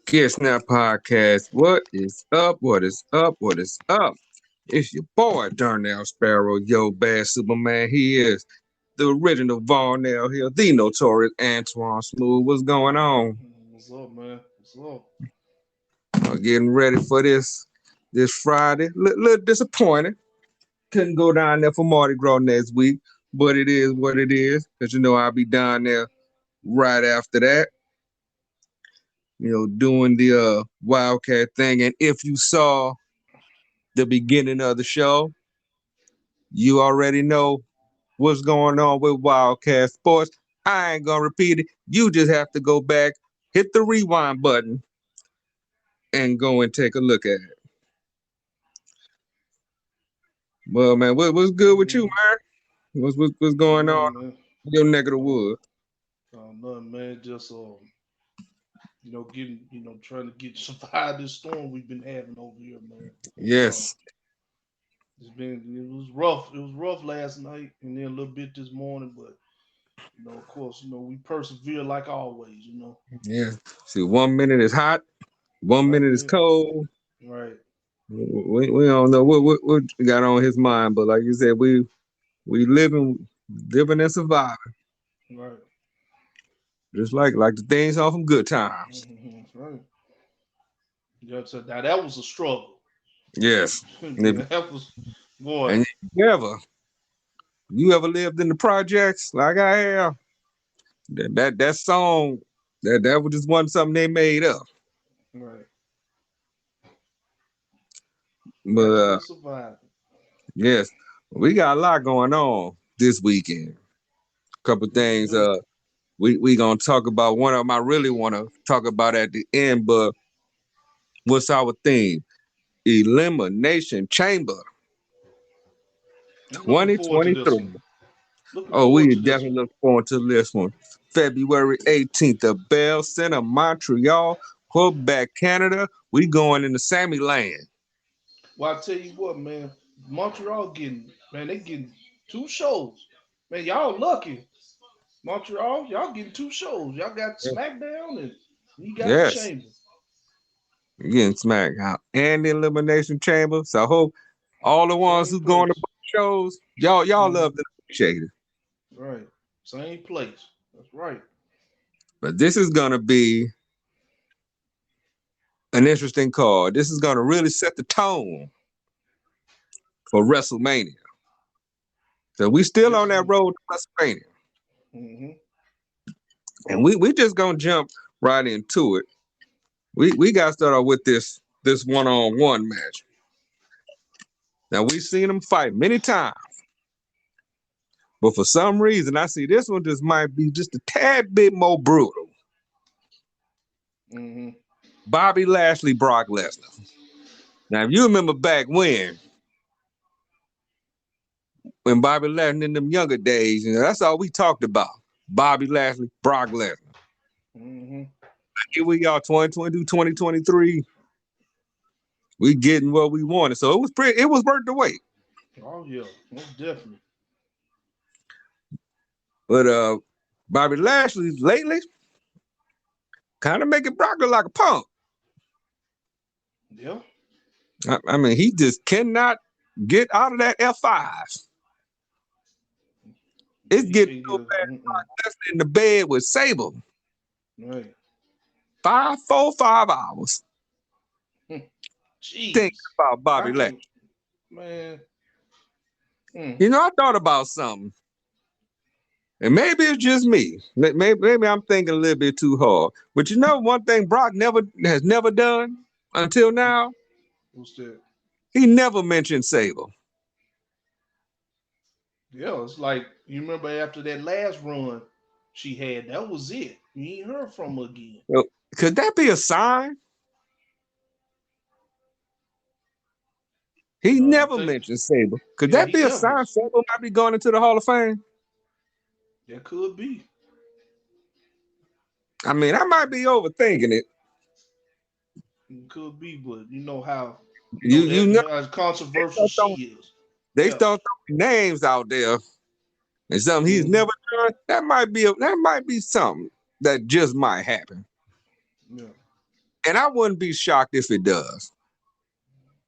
Snap Podcast. What is up? What is up? What is up? It's your boy DarnellSparrow, yo bad Superman. He is the original Varnell here, the notorious Antoine Smooth. What's going on? What's up, man? What's up? Getting ready for this Friday. Little disappointed. Couldn't go down there for Mardi Gras next week, but it is what it is. Cause I'll be down there right after that. Doing the Wildcat thing. And if you saw the beginning of the show, you already know what's going on with Wildcat Sports. I ain't gonna repeat it. You just have to go back, hit the rewind button, and go and take a look at it. Well, man, what's good with you, man? What's going on in your neck of the woods? Nothing, man. Just getting, trying to survive this storm we've been having over here, man. Yes. It was rough. It was rough last night and then a little bit this morning, but of course, we persevere like always, Yeah. See, 1 minute is hot, 1 minute is cold. Right. We don't know what got on his mind, but like you said, we living and surviving. Right. Just like the things off from Good Times. Mm-hmm. Right. Yeah, so now that was a struggle. Yes. That was, boy. And you ever lived in the projects like I have? That song that was just wasn't something they made up. Right. But yes, we got a lot going on this weekend. A couple things. We gonna talk about. One of them I really want to talk about at the end. But what's our theme? Elimination Chamber 2023. Oh, we definitely look forward to this one. February 18th at Bell Center, Montreal, Quebec, Canada. We going into Sammy Land. Well, I tell you what, man, Montreal they getting 2 shows. Man, y'all lucky. Montreal, y'all getting 2 shows. Y'all got SmackDown and you got the Chamber. You're getting SmackDown and the Elimination Chamber. So I hope all the ones who going to both shows, y'all love to appreciate it. Right. Same place. That's right. But this is gonna be an interesting card. This is gonna really set the tone for WrestleMania. So we still on that road to WrestleMania. Mm-hmm. And we just gonna jump right into it. We got to start off with this one-on-one match. Now we've seen them fight many times, but for some reason I see this one just might be just a tad bit more brutal. Mm-hmm. Bobby Lashley, Brock Lesnar. Now if you remember back when Bobby Lashley in them younger days, that's all we talked about. Bobby Lashley, Brock Lesnar. Mm-hmm. Here we are, 2022, 2023. We getting what we wanted. So it was worth the wait. Oh yeah, most definitely. But Bobby Lashley lately kind of making Brock look like a punk. Yeah. I mean, he just cannot get out of that F5. It's getting so bad. Brock Lesnar in the bed with Sable. Right. 5 hours. Jeez. Think about Bobby Lashley. Man. I thought about something. And maybe it's just me. Maybe I'm thinking a little bit too hard. But one thing Brock has never done until now? What's that? He never mentioned Sable. Yeah, it's like, you remember after that last run she had, that was it. You ain't heard from her again. Well, could that be a sign? He never mentioned Sable. Could that be a sign Sable might be going into the Hall of Fame? That could be. I mean, I might be overthinking it. It could be, but you know how as controversial she is. They start throwing names out there, and something he's never done. That might be something that just might happen. Yeah. And I wouldn't be shocked if it does.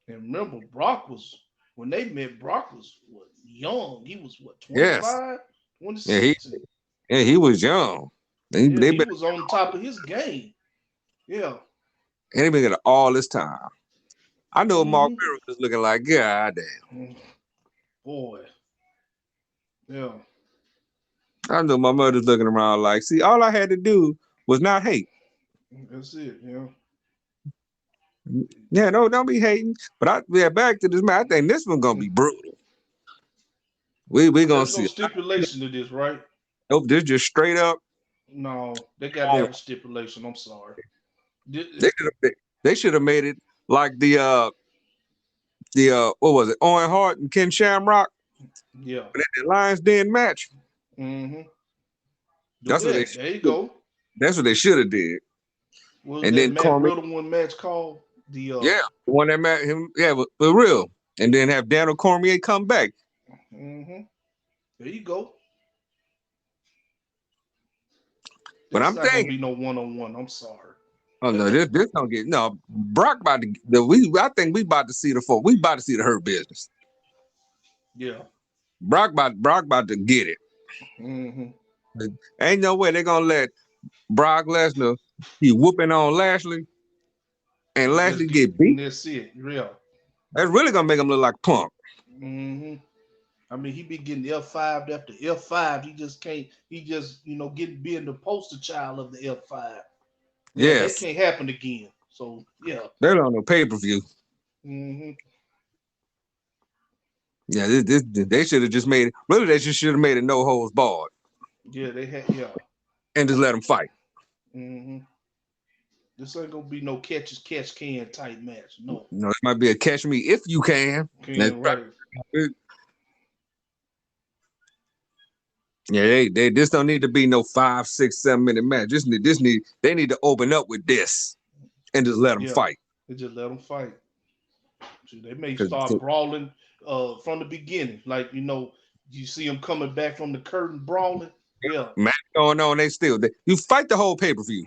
And remember, Brock was when they met. Brock was what young. He was what Yes. 25, And 26, he was young. yeah, They he been was on top of his game. Yeah. and they been together all this time. I know Mark Mm-hmm. Barrow was looking like, God damn. Boy. Yeah. I know my mother's looking around like, see, all I had to do was not hate. That's it. Yeah. Yeah, no, don't be hating. But back to this man. I think this one gonna be brutal. We gonna There's no see. stipulation to this, right? Nope, this just straight up. No, they got to have a stipulation. I'm sorry. They should have they should have made it like the what was it, Owen Hart and Ken Shamrock, Yeah. the Lions Den match. Mm-hmm. Do That's what they that. There you go. that's what they should have did. What was And that then Matt Cormier, Riddle one match called? The yeah, the one that met him, yeah, for real. And then have Daniel Cormier come back. Mm-hmm. There you go. But That's I'm not gonna thinking, be no one-on-one. I'm sorry. oh no, this don't get no Brock about to I think we about to see we about to see the Hurt Business. Yeah. Brock about to get it. Mm-hmm. Ain't no way they're gonna let Brock Lesnar he whooping on Lashley and Lashley get beat. And that's it. Yeah. That's really gonna make him look like Punk. Mm-hmm. I mean, he be getting F5 after F5. He just can't. He just being the poster child of the F5. Yeah, that Yes, can't happen again. So yeah. they're on the pay-per-view. Mm-hmm. Yeah, they should have just made it. Really, they just should have made it no holds barred Yeah, they had. Yeah. and just let them fight. Mm-hmm. This ain't gonna be no catch as catch can type match. No. You know, it might be a catch me if you can. Can right. Yeah, they this don't need to be no 5, 6, 7 minute match. They need to open up with this and just let them Yeah. fight. They just let them fight. See, they may start brawling from the beginning. Like you see them coming back from the curtain brawling. Yeah. Match going on, you fight the whole pay-per-view.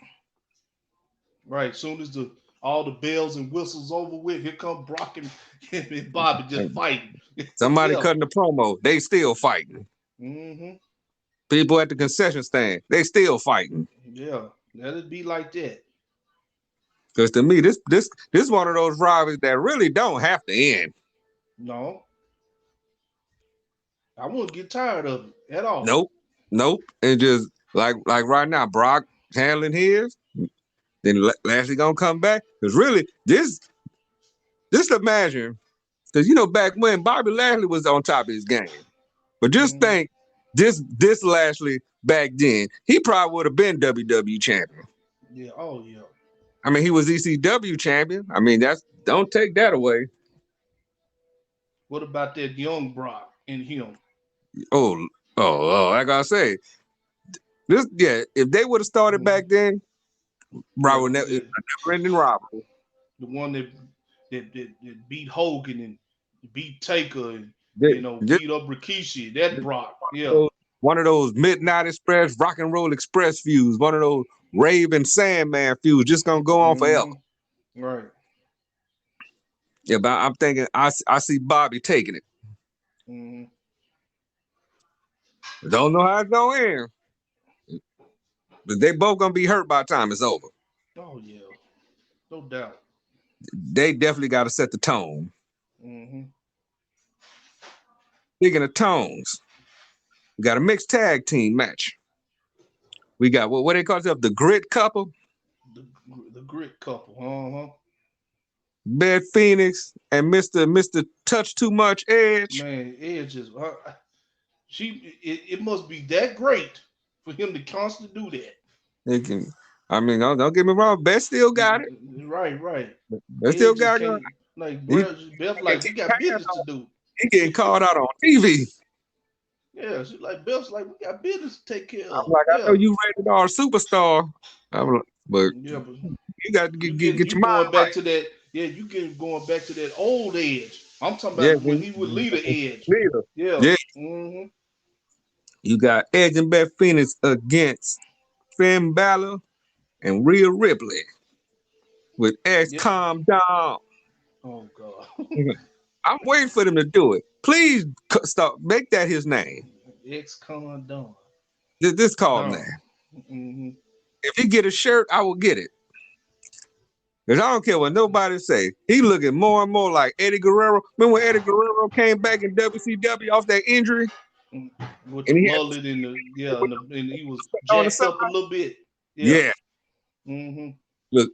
Right. Soon as all the bells and whistles over with, here come Brock and Bobby just fighting. Somebody Yeah. cutting the promo, they still fighting. Mm-hmm. People at the concession stand, they still fighting. Yeah. Let it be like that. Because to me, this one of those rivalries that really don't have to end. No. I wouldn't get tired of it at all. Nope. And just like right now, Brock handling his, then Lashley gonna come back. Because really, just imagine, because back when Bobby Lashley was on top of his game. But just think, this Lashley back then, he probably would have been WWE champion. Yeah. Oh yeah. I mean, he was ECW champion. I mean, don't take that away. What about that young Brock and him? Oh, like I say, if they would have started back then, Brock would never ending rivalry. The one that beat Hogan and beat Taker and beat up Rikishi. That Brock. Yeah. One of those Midnight Express, Rock and Roll Express feuds, one of those Raven Sandman feuds, just gonna go on forever. Right. Yeah, but I'm thinking I see Bobby taking it. Mm-hmm. Don't know how it's gonna end, but they both gonna be hurt by the time it's over. Oh yeah, no doubt. They definitely got to set the tone. Mm-hmm. Speaking of tones, we got a mixed tag team match. We got what they call themselves, the Grit Couple. The Grit Couple. Uh-huh. Beth Phoenix and Mr. Touch Too Much Edge. Man, Edge is it must be that great for him to constantly do that. Don't get me wrong, Beth still got it. Right. Beth still got it. Like Beth, like we got business to do. He getting called out on TV. Yeah, she's like Beth's like we got business to take care of. I'm like, I know you rated R superstar. But yeah, but you got to get your going mind back right. to that. Yeah, you getting going back to that old Edge. I'm talking about when he was leader Edge. Yeah. Mm-hmm. You got Edge and Beth Phoenix against Finn Balor and Rhea Ripley. with X Yep. calm down. Oh God. I'm waiting for them to do it. Please stop. Make that his name. Ex-con Don. This call him Don. that. Mm-hmm. If he get a shirt, I will get it. Cause I don't care what nobody say. He looking more and more like Eddie Guerrero. Remember when Eddie Guerrero came back in WCW off that injury, With the and he had mullet and the yeah, and he was on the jacked side? up a little bit. Yeah. Yeah. Mm-hmm. Look,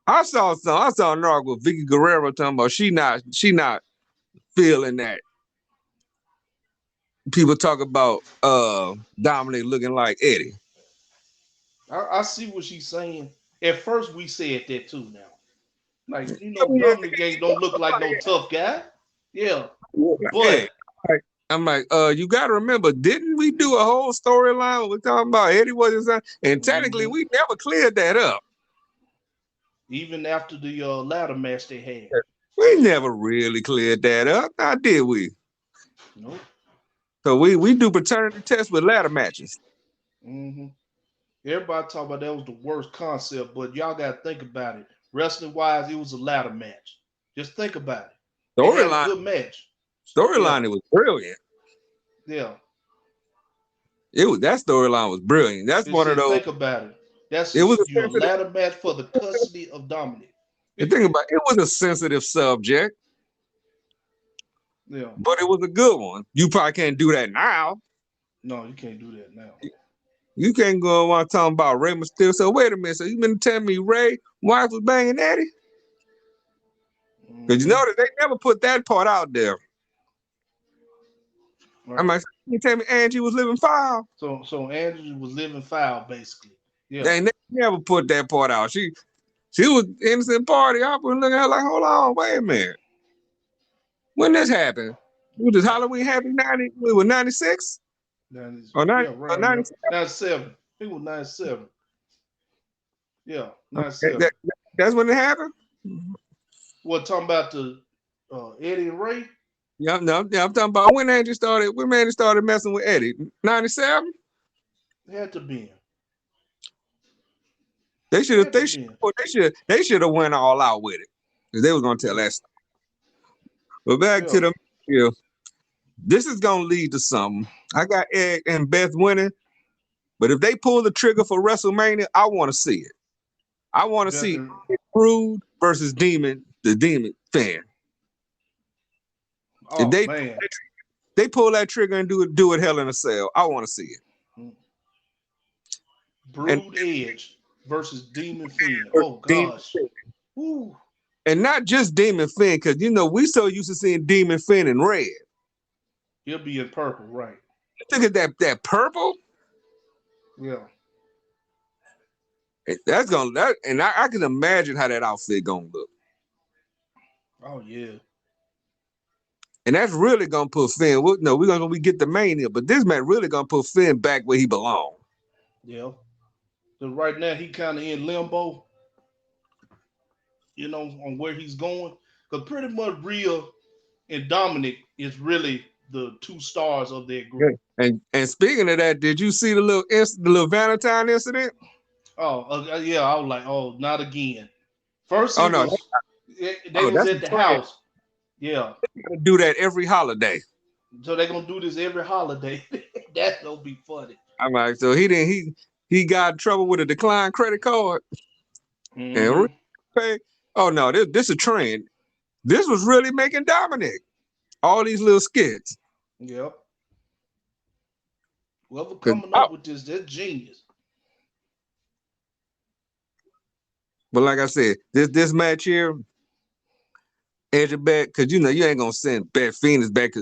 I saw some. I saw an article with Vicky Guerrero talking about she not feeling that. People talk about Dominic looking like Eddie. I see what she's saying. At first, we said that too. Now, like I mean, Dominic ain't don't look like no tough guy. Yeah, Eddie. but I'm like, you got to remember, didn't we do a whole storyline? We're talking about Eddie was his son, and technically, mhm, we never cleared that up. even after the ladder match they had, We never really cleared that up. Now, did we? nope. So we do paternity tests with ladder matches. hmm Everybody talk about that was the worst concept, but y'all got to think about it. Wrestling wise, it was a ladder match. Just think about it. They had a Storyline, good match. Yeah, storyline, it was brilliant. yeah. It was that storyline was brilliant. That's Just one of said, those. think about it. That's It was a your sensitive. ladder match for the custody of Dominic. The thing about it was a sensitive subject, Yeah. but it was a good one. You probably can't do that now. No, you can't do that now. You can't go on talking about Ray Mysterio. So wait a minute. So you been telling me Ray wife was banging Eddie? Because you hmm notice they never put that part out there. I'm Right. like, you tell me Angie was living foul? So Andrew was living foul basically. Yeah. They never put that part out. She was innocent party. I was looking at her like, hold on, wait a minute. When this happened? Was this Halloween happy 90? We were 96? Or 90 Yeah, or around there. 97? 97. I think it was 97. Yeah, Okay, 97. that's when it happened? What talking about the Eddie and Ray? Yeah, no, yeah, I'm talking about when Angie started messing with Eddie. 97? It had to be. They should have Had to be. they should have went all out with it. Because they was gonna tell Yeah. that story. But back to Yeah. the yeah, this is gonna lead to something. I got Ed and Beth winning, but if they pull the trigger for WrestleMania, I want to see it. I want to see Better. Brood versus Demon, the Demon fan. If Oh man. they pull that trigger and do it Hell in a Cell, I want to see it. And Brood Edge versus Demon Fiend. Oh Demon gosh. Finn. Woo. And not just Demon Finn, because we so used to seeing Demon Finn in red. He'll be in purple, right? Look at that purple. Yeah. That's gonna and I can imagine how that outfit gonna look. Oh yeah. And that's really gonna put Finn. No, we're gonna we get the mania, but this man really gonna put Finn back where he belongs. Yeah. So right now he kind of in limbo, on where he's going. Because pretty much Rhea and Dominic is really the two stars of their Yeah. group. And speaking of that, did you see the little Valentine incident? Oh, yeah. I was like, oh, not again. First Oh it no, was they was that's a at the trend. house. Yeah. They gotta do that every holiday. So they're gonna do this every holiday. That gonna be funny. I'm like, so he got in trouble with a declined credit card and Mm-hmm. pay. Oh no, this a trend. This was really making Dominic. All these little skits. Yep. Whoever 'Cause coming up with this, they're genius. but like I said, this match here, Edge back, because you ain't gonna send Beth Phoenix back.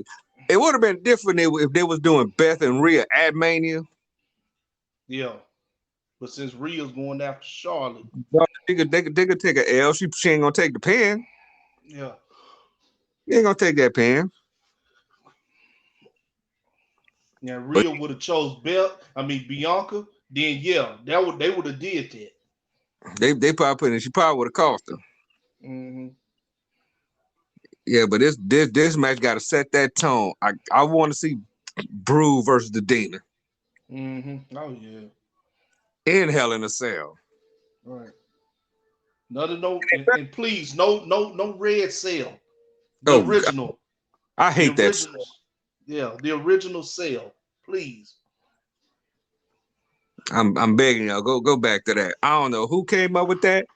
It would have been different if they was doing Beth and Rhea at Mania. Yeah. But since Rhea's going after Charlotte, They could take a L. She ain't gonna take the pin. yeah. She ain't gonna take that pin. Now But Rhea would have chose Bianca, then yeah, they would have did that. they probably put in. She probably would have cost her. Mm-hmm. Yeah, but this match got to set that tone. I want to see Brood versus the Demon Mm-hmm. Oh yeah. in Hell in a Cell. All right. None no, and please, no red cell. The Oh, God, original, I the hate that. originals. Yeah, the original cell. Please. I'm begging y'all, go back to that. I don't know who came up with that.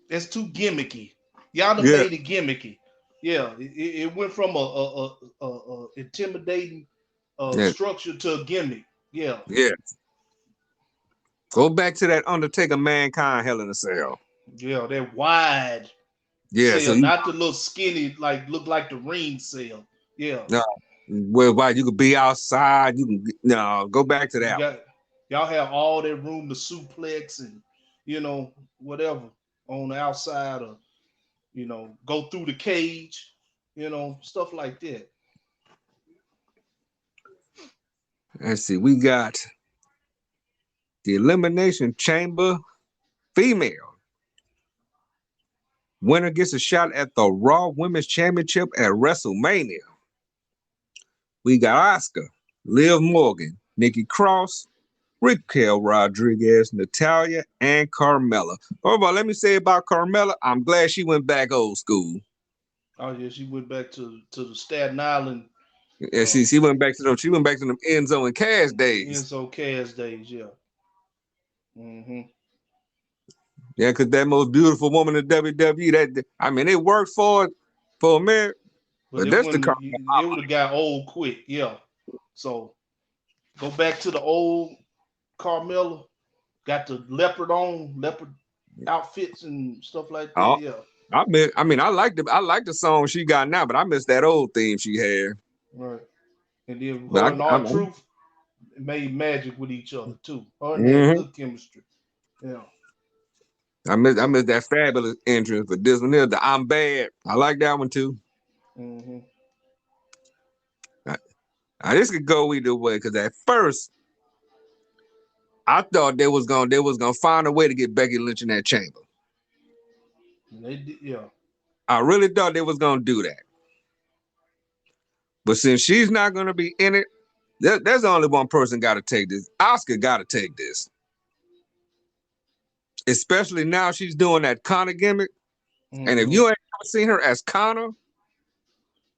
It's too gimmicky. Y'all done Yeah, made it gimmicky. Yeah, it went from a intimidating yeah, structure to a gimmick. Yeah, yeah. Go back to that Undertaker Mankind Hell in a Cell. yeah, that wide Yeah, so cell, you not the little skinny, like look like the ring cell. Yeah, no, well, why you could be outside. You can no go back to you that one. got y'all have all that room to suplex and whatever on the outside or go through the cage, stuff like that. Let's see, we got the Elimination Chamber female. Winner gets a shot at the Raw Women's Championship at WrestleMania. We got Oscar, Liv Morgan, Nikki Cross, Raquel Rodriguez, Natalia, and Carmella. First of all, let me say about Carmella, I'm glad she went back old school. Oh yeah, she went back to the Staten Island And she went back to them Enzo and Cash days. Enzo Cass days. Yeah. Hmm. Yeah, because that most beautiful woman in WWE, that I mean, it worked for a minute, But but it that's the wouldn't. Carmella. It would have got old quick. Yeah. So go back to the old Carmella. Got the leopard outfits and stuff like that. Oh, Yeah. I like the song she got now, but I miss that old theme she had. Right. And then But her and R-Truth made magic with each other too. Her and they had mhm. good chemistry. Yeah. I miss that fabulous entrance, but this one is the I'm Bad. I like that one too. Hmm. I, this could go either way because at first I thought they was gonna find a way to get Becky Lynch in that chamber. They did. Yeah. I really thought they was gonna do that. But since she's not gonna be in it, there's only one person got to take this. Oscar got to take this, especially now she's doing that Connor gimmick. And if Hmm. you ain't ever seen her as Connor,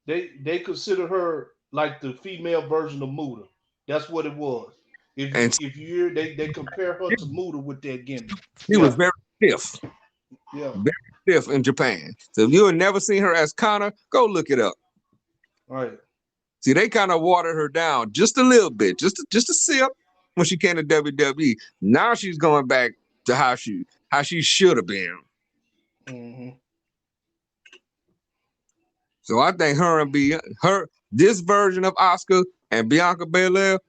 They consider her like the female version of Muda. That's what it was. and If you hear they compare her to Muda with that gimmick. she was Yeah, very stiff, yeah. very stiff in Japan. So if you have never seen her as Connor, go look it up. All right. See, they kind of watered her down just a little bit, just a sip when she came to WWE. Now she's going back to how she should have been. Hmm. So I think this version of Oscar and Bianca Belair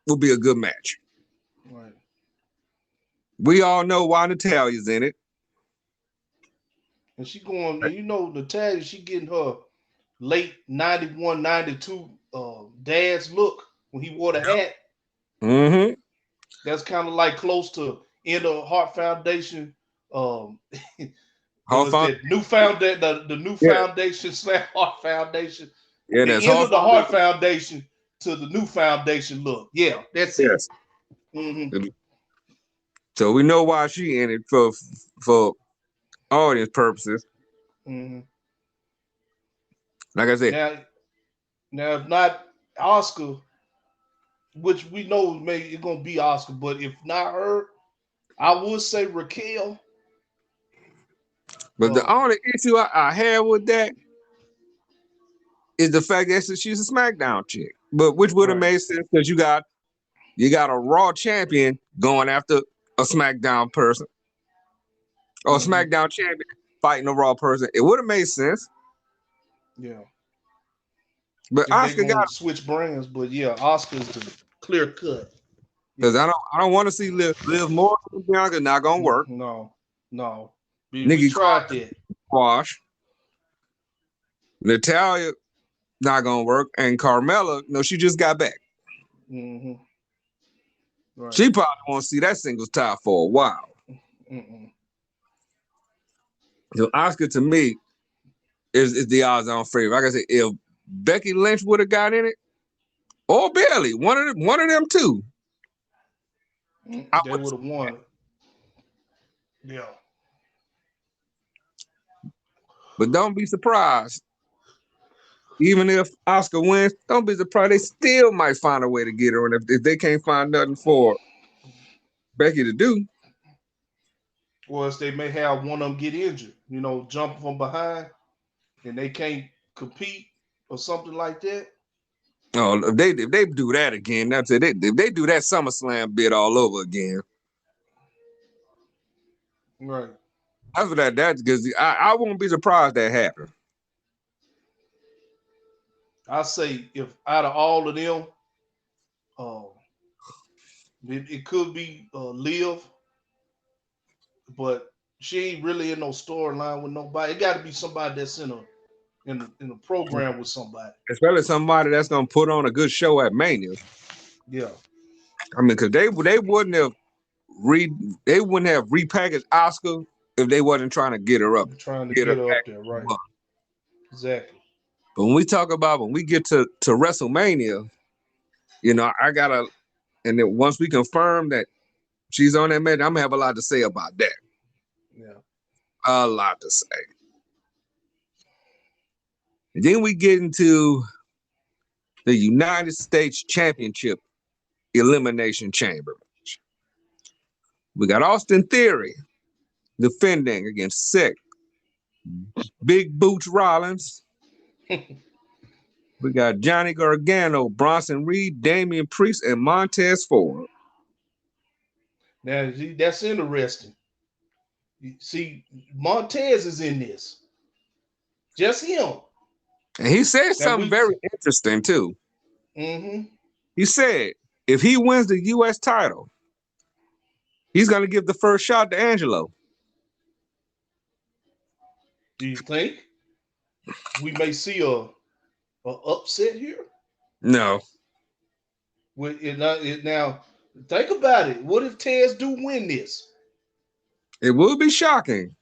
will be a good match. Right. We all know why Natalia's in it. And she going, and Natalia, she getting her late 91, 92 dad's look when he wore the hat. Mm-hmm. That's kind of like close to end of Heart Foundation. Um, Hall was Found, that new foundation, the new yeah, foundation slash Heart Foundation, yeah, that's the end Hall of the Heart Foundation. Foundation to the new foundation look. Yeah, that's it. Yes. Hmm. So we know why she in it for audience purposes. Hmm. Like I said, Now, if not Oscar, which we know maybe it's gonna be Oscar, but if not her, I would say Raquel. but the Um, only issue I have with that is the fact that she's a SmackDown chick. But which would have right. made sense because you got a Raw champion going after a SmackDown person or a Hmm. SmackDown champion fighting a Raw person. It would have made sense. Yeah. But If they Oscar got gonna switch brands, but yeah, Oscar's the clear cut. because Yeah. I don't want to see Liv Morgan and Bianca not gonna work. No, no. We Nikki tried Cross that. wash. Natalia not gonna work. And Carmella, no, she just got back. Hmm. Right. She probably won't see that singles tie for a while. Mm-mm. So Oscar to me is the odds-on favorite. Like I said, if Becky Lynch would have got in it, or Bailey, one of them two, I They would would have won. Yeah. But don't be surprised. Even if Oscar wins, don't be surprised. They still might find a way to get her. And if they can't find nothing for Becky to do, Or else they may have one of them get injured, jumping from behind and they can't compete or something like that. oh, if they do that again, that's it. If they do that SummerSlam bit all over again, Right. after that's because I won't be surprised that happened. I say if out of all of them, uh, it could be Liv, but she ain't really in no storyline with nobody. It got to be somebody that's in a program with somebody. Especially somebody that's gonna put on a good show at Mania. Yeah. I mean, because they wouldn't have re they wouldn't have repackaged Oscar if they wasn't trying to get her up, I'm trying to get her get her back. up there, right? Exactly. But when we get to WrestleMania, I gotta, and then once we confirm that she's on that match, I'm gonna have a lot to say about that. Yeah. A lot to say. And then we get into the United States Championship Elimination Chamber match. We got Austin Theory defending against Sick, Big Boots Rollins. We got Johnny Gargano, Bronson Reed, Damian Priest, and Montez Ford. Now that's interesting. You see, Montez is in this. Just him. And he said Now something we. very interesting too. Mm-hmm. He said if he wins the U.S. title, he's going to give the first shot to Angelo. Do you think we may see a upset here? No, With it now, think about it. What if Tez do win this? it will be shocking.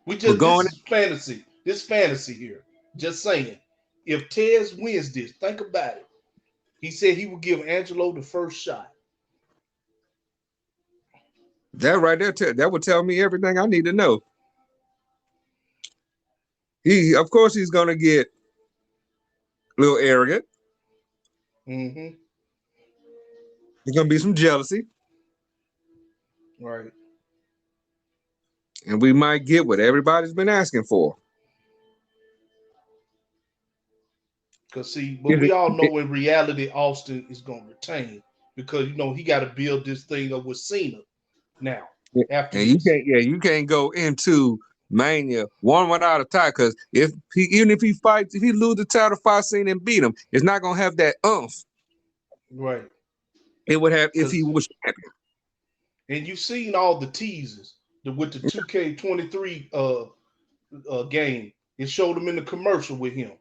But This going, is fantasy. This fantasy here. Just saying. If Tez wins this, think about it. He said he would give Angelo the first shot. that right there, that would tell me everything I need to know. Of course, he's going to get a little arrogant. Mm-hmm. There's going to be some jealousy, Right. and we might get what everybody's been asking for. Because see, but we all know in reality Austin is gonna retain because he got to build this thing up with Cena now after And this. you can't go into Mania one without a title because even if he fights, if he lose the title fight scene and beat him, it's not gonna have that umph Right. it would have if he Because was champion. and you've seen all the teasers with the 2K23 game. It showed him in the commercial with him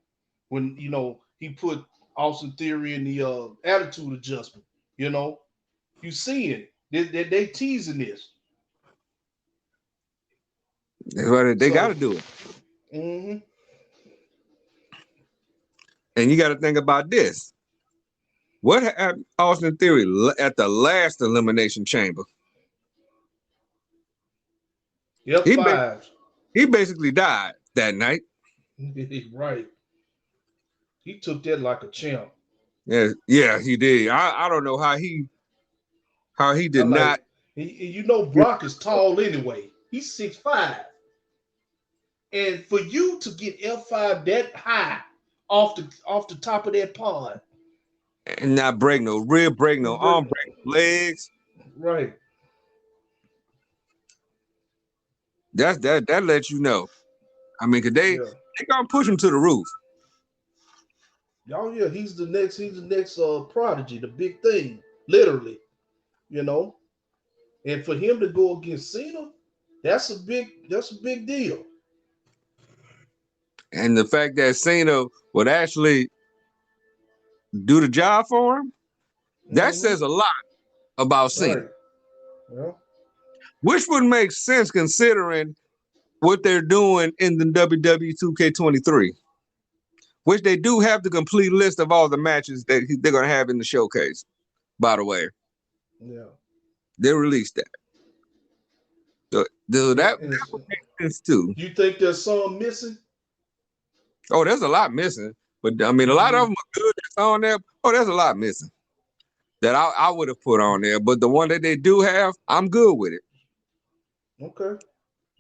when he put Austin Theory in the attitude adjustment. You see it. They teasing this. They got So. to do it. Mm-hmm. And you got to think about this. What happened Austin Theory at the last Elimination Chamber? He F5. he basically died that night. Right. He took that like a champ. Yeah, he did. I don't know how he I did not. like, Brock is tall anyway. He's 6'5". And for you to get F5 that high off the top of that pod. And not break no rib, break no arm, break no legs. Right. That lets you know. I mean, cause they gonna push him to the roof. Oh yeah, he's the next prodigy, the big thing, literally. And for him to go against Cena, that's a big deal. And the fact that Cena would actually do the job for him, that says a lot about Cena. Right. Yeah. Which would make sense considering what they're doing in the WWE 2K23, which they do have the complete list of all the matches that they're going to have in the showcase, by the way. Yeah. They released that. Dude, Yeah, that and would make sense too. you think there's some missing? Oh, there's a lot missing, but I mean, a lot of Mm-hmm. them are good that's on there. Oh, there's a lot missing that I would have put on there, but the one that they do have, I'm good with it. Okay.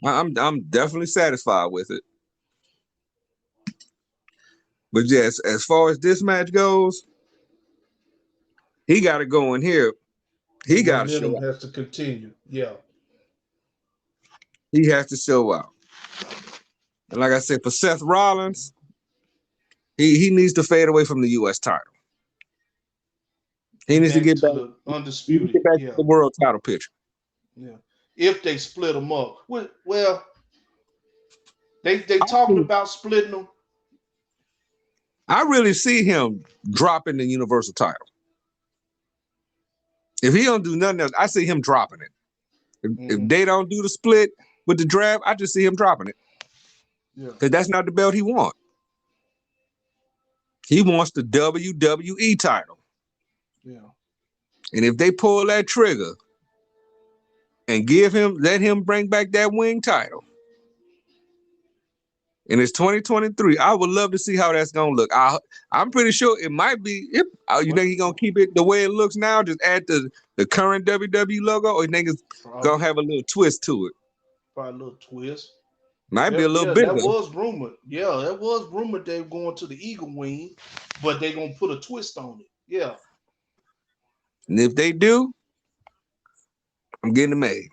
I'm definitely satisfied with it. But yes, as far as this match goes, he got to go in here. The He got to show momentum out. has to continue. Yeah. He has to show out. And like I said, for Seth Rollins, he needs to fade away from the U.S. title. He needs to Back get to back. the He needs to undisputed. get back to Yeah. the world title picture. Yeah. If they split them up. Well, they I talking about splitting them. I really see him dropping the Universal title. If he don't do nothing else, I see him dropping it. If Mm-hmm. they don't do the split with the draft, I just see him dropping it Yeah. because that's not the belt he wants. He wants the WWE title, Yeah. and if they pull that trigger and let him bring back that wing title, and it's 2023, I would love to see how that's gonna look. I'm pretty sure it might be. You think he's gonna keep it the way it looks now? Just add the current WWE logo, or you think it's gonna Probably. have a little twist to it? Probably a little twist. Might be a little Yeah, bigger. that was rumored. Yeah, that was rumored they were going to the Eagle Wing, but they gonna put a twist on it. Yeah. And if they do, I'm getting it made.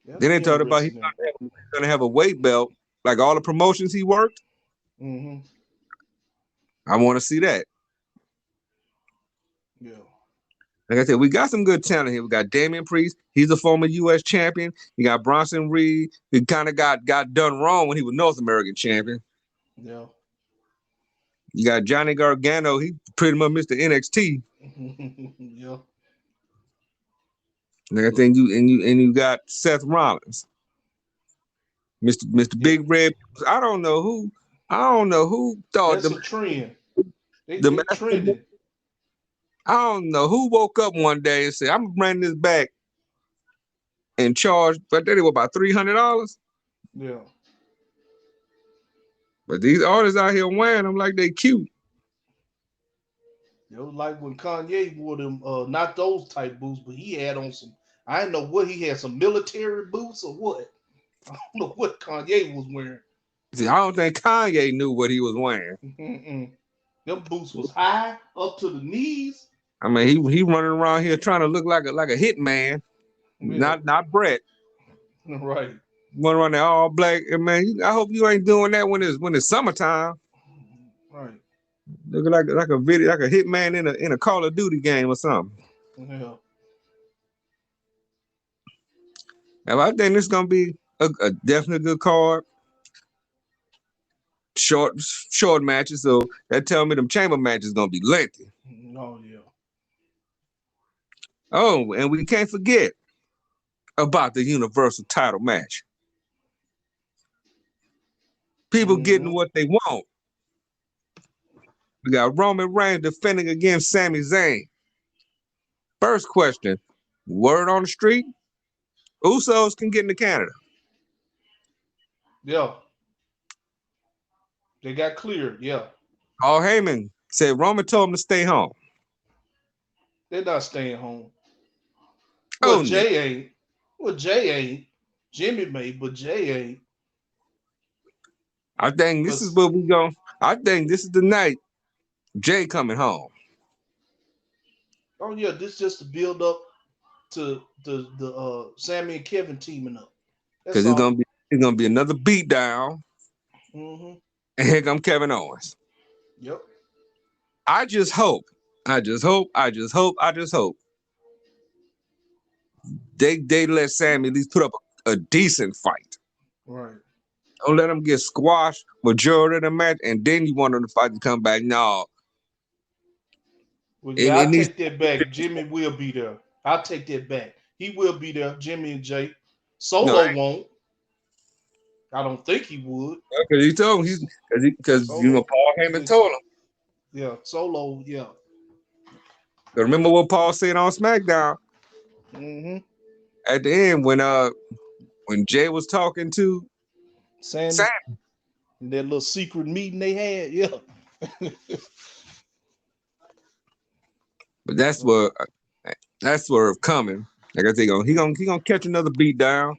That'd Then they be talked about interesting now. he's gonna have a weight belt, like all the promotions he worked. Mm-hmm. I want to see that. Yeah. Like I said, we got some good talent here. We got Damian Priest. He's a former U.S. champion. You got Bronson Reed, who kind of got done wrong when he was North American champion. Yeah. You got Johnny Gargano. He pretty much Mr. NXT. Yeah. Like I think you got Seth Rollins, Mr. Yeah. Big Red. I don't know who thought That's the a trend. the They master. trending. I don't know who woke up one day and said, "I'm gonna bring this back and charge." But they were about $300. Yeah. But these artists out here wearing them like they cute. It was like when Kanye wore them, not those type boots, but he had on some. I didn't know what he had, some military boots or what. I don't know what Kanye was wearing. See, I don't think Kanye knew what he was wearing. Mm-mm. Them boots was high up to the knees. I mean, he running around here trying to look like a hitman, Yeah. not Brett. Right. Running around there all black. And man, I hope you ain't doing that when it's summertime. Right. Looking like a video, like a hitman in a Call of Duty game or something. Yeah. And I think this is gonna be a definitely good card. Short matches, so that tell me them chamber matches gonna be lengthy. Oh yeah. Oh, and we can't forget about the Universal title match. People getting Mm-hmm. what they want. We got Roman Reigns defending against Sami Zayn. First question, word on the street, Usos can get into Canada. Yeah. They got cleared. Yeah. Paul Heyman said Roman told him to stay home. They're not staying home. Oh, Well, Jay ain't. Well, Jay ain't. Jimmy may, but Jay ain't. I think this is what we going. I think this is the night Jay coming home. Oh yeah, this just to build up to the Sammy and Kevin teaming up. That's Because all. it's gonna be another beatdown. Mm-hmm. And here come Kevin Owens. Yep. I just hope they let Sammy at least put up a decent fight. Right. Don't let him get squashed majority of the match, and then you want him to fight to come back. No, Well, it yeah, I needs. take that back. Jimmy will be there. I'll take that back. He will be there. Jimmy and Jay. No, Solo won't. I don't think he would. because he told him because Solo. Paul Heyman told him. Yeah. Solo. Yeah. Remember what Paul said on SmackDown? Mm-hmm. at the end when Jay was talking to Sandy, Sam, that little secret meeting they had, yeah. but that's where coming. Like I say, he gonna catch another beat down.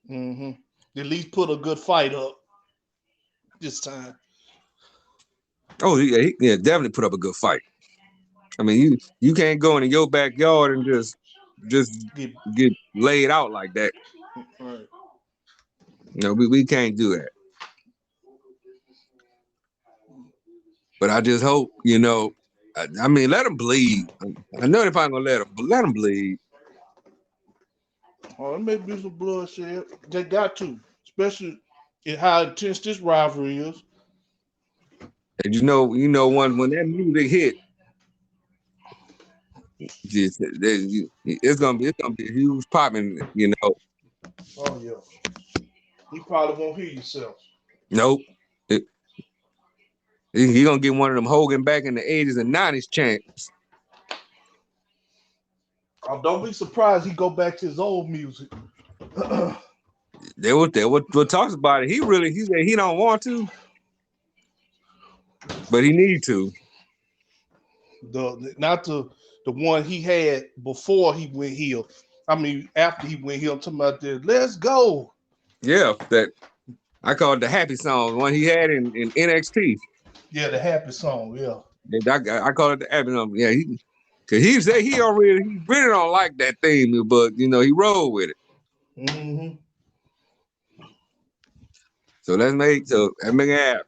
Mm-hmm. At least put a good fight up this time. Oh yeah, definitely put up a good fight. I mean, you can't go into your backyard and just Get get laid out like that. right. You know, we can't do that. But I just hope, I mean, let him bleed. I know they're probably gonna let him bleed. Oh, it may be some bloodshed. They got to, especially in how intense this rivalry is. And when that music hit, it's gonna be a huge popping. Oh yeah. You probably won't hear yourself. Nope. It, he gonna get one of them Hogan back in the 80s and 90s chants. Oh, don't be surprised he go back to his old music. What talks about it. He said he don't want to, but he need to. Not the one he had before he went heel. I mean, after he went heel, I'm talking about the "Let's Go." Yeah, that I call it the happy song, the one he had in NXT. Yeah, the happy song. Yeah. I call it the happy song. Yeah, cause he said he really don't like that theme, but he rolled with it. Mm-hmm. So let's make it happen.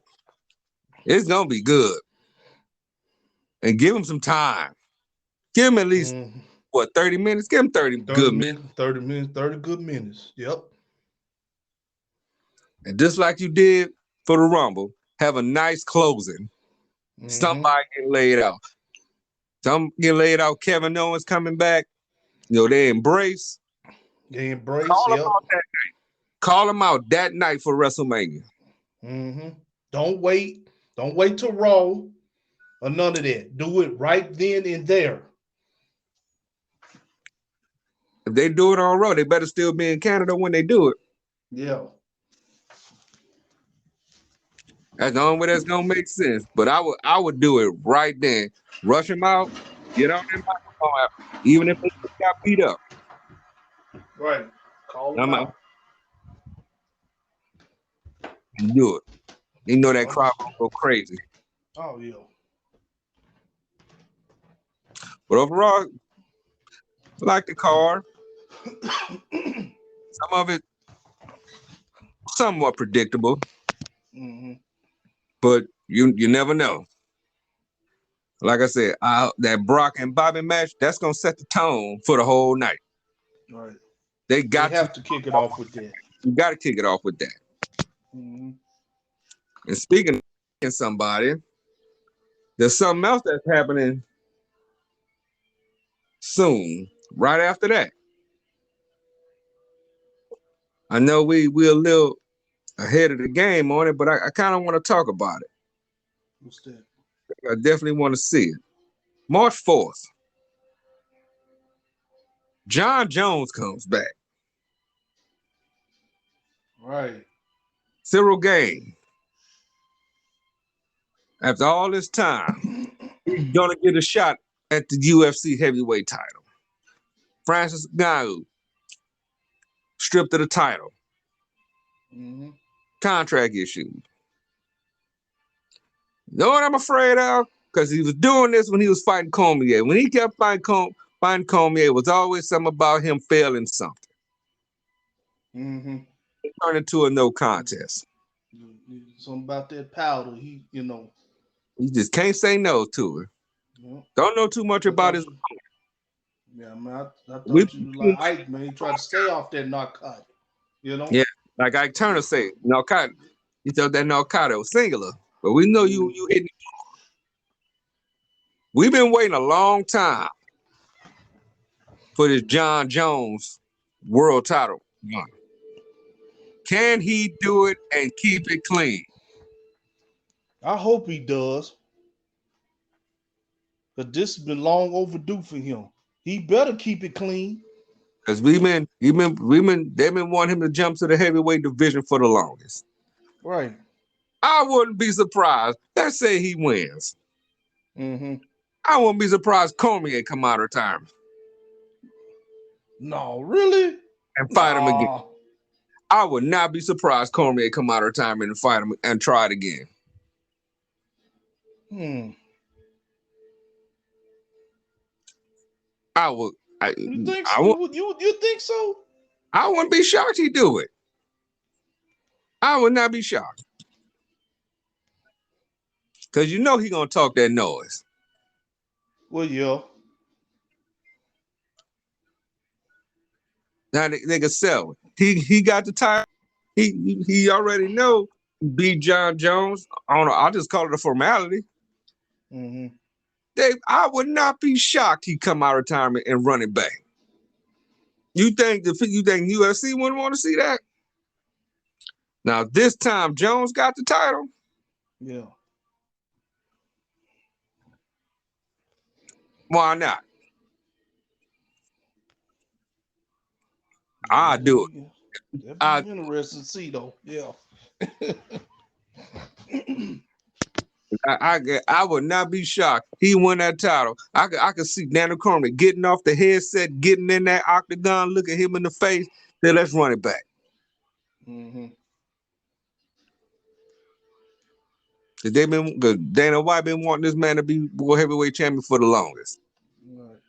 It's gonna be good, and give him some time. Give him at least 30 minutes. Give him 30 good minutes. 30 minutes, 30 good minutes. Yep. And just like you did for the Rumble, have a nice closing. Mm-hmm. Somebody get laid out. Some get laid out. Kevin Owens coming back. They embrace. They embrace. Call him Yep. out that night. Call him out that night for WrestleMania. Mm-hmm. Don't wait. Don't wait till Raw or none of that. Do it right then and there. If they do it on Raw, they better still be in Canada when they do it. Yeah. That's the only way that's gonna make sense. But I would do it right then. Rush him out. Get on that microphone, even if they got beat up. Right. Call him out. And do it. That crowd gonna go crazy. Oh yeah. But overall, I like the card. Some of it somewhat predictable. Mm-hmm. But you never know. Like I said, that Brock and Bobby match, that's gonna set the tone for the whole night. Right. They have to kick it off with that. You got to kick it off with that. Mm-hmm. And speaking of somebody, there's something else that's happening soon. Right after that, I know we're a little ahead of the game on it, but I kind of want to talk about it. What's that? I definitely want to see it. March 4th, John Jones comes back. Right. Cyril Gane. After all this time, he's gonna get a shot at the UFC heavyweight title. Francis Ngannou stripped of the title. Mm-hmm. Contract issues. You know what I'm afraid of? Because he was doing this when he was fighting Cormier. When he kept fighting Cormier, it was always something about him failing something. Mm-hmm. It turned into a no contest. Something about that powder. He just can't say no to it. Yeah. Don't know too much about his. Yeah, man. I thought you like Ike, man. He tried to stay off that narcotic. Yeah, like Ike Turner said, narcotic. He thought that narcotic was singular, but we know you hitting. We've been waiting a long time for this John Jones world title run. Can he do it and keep it clean? I hope he does. But this has been long overdue for him. He better keep it clean. Because they've been wanting him to jump to the heavyweight division for the longest. Right. I wouldn't be surprised. Let's say he wins. Mm-hmm. I wouldn't be surprised Cormier come out of retirement No, really? and fight him again. No. I would not be surprised Cormier come out of retirement and fight him and try it again. I would. You think I so? would. You think so? I wouldn't be shocked he do it. I would not be shocked. Because you know he gonna talk that noise. Well, yeah. Now they can sell it. He got the title. He already know beat John Jones. I'll just call it a formality. Mm-hmm. I would not be shocked he come out of retirement and run it back. You think UFC wouldn't want to see that? Now this time Jones got the title. Yeah. Why not? I do it. That'd be interesting to see though. Yeah. I would not be shocked. He won that title. I could see Daniel Cormier getting off the headset, getting in that octagon, look at him in the face. Then let's run it back. Mm-hmm. Dana White been wanting this man to be world heavyweight champion for the longest. Right.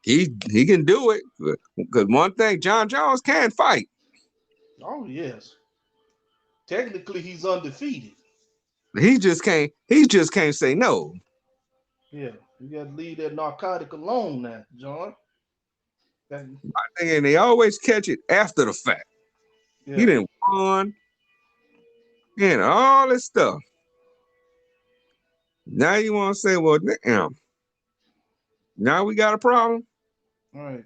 He can do it. Because one thing, John Jones can fight. Oh yes. Technically, he's undefeated. He just can't say no. Yeah, you got to leave that narcotic alone now, John. And they always catch it after the fact. Yeah. He didn't won. And all this stuff. Now you want to say, well, damn. Now we got a problem. All right.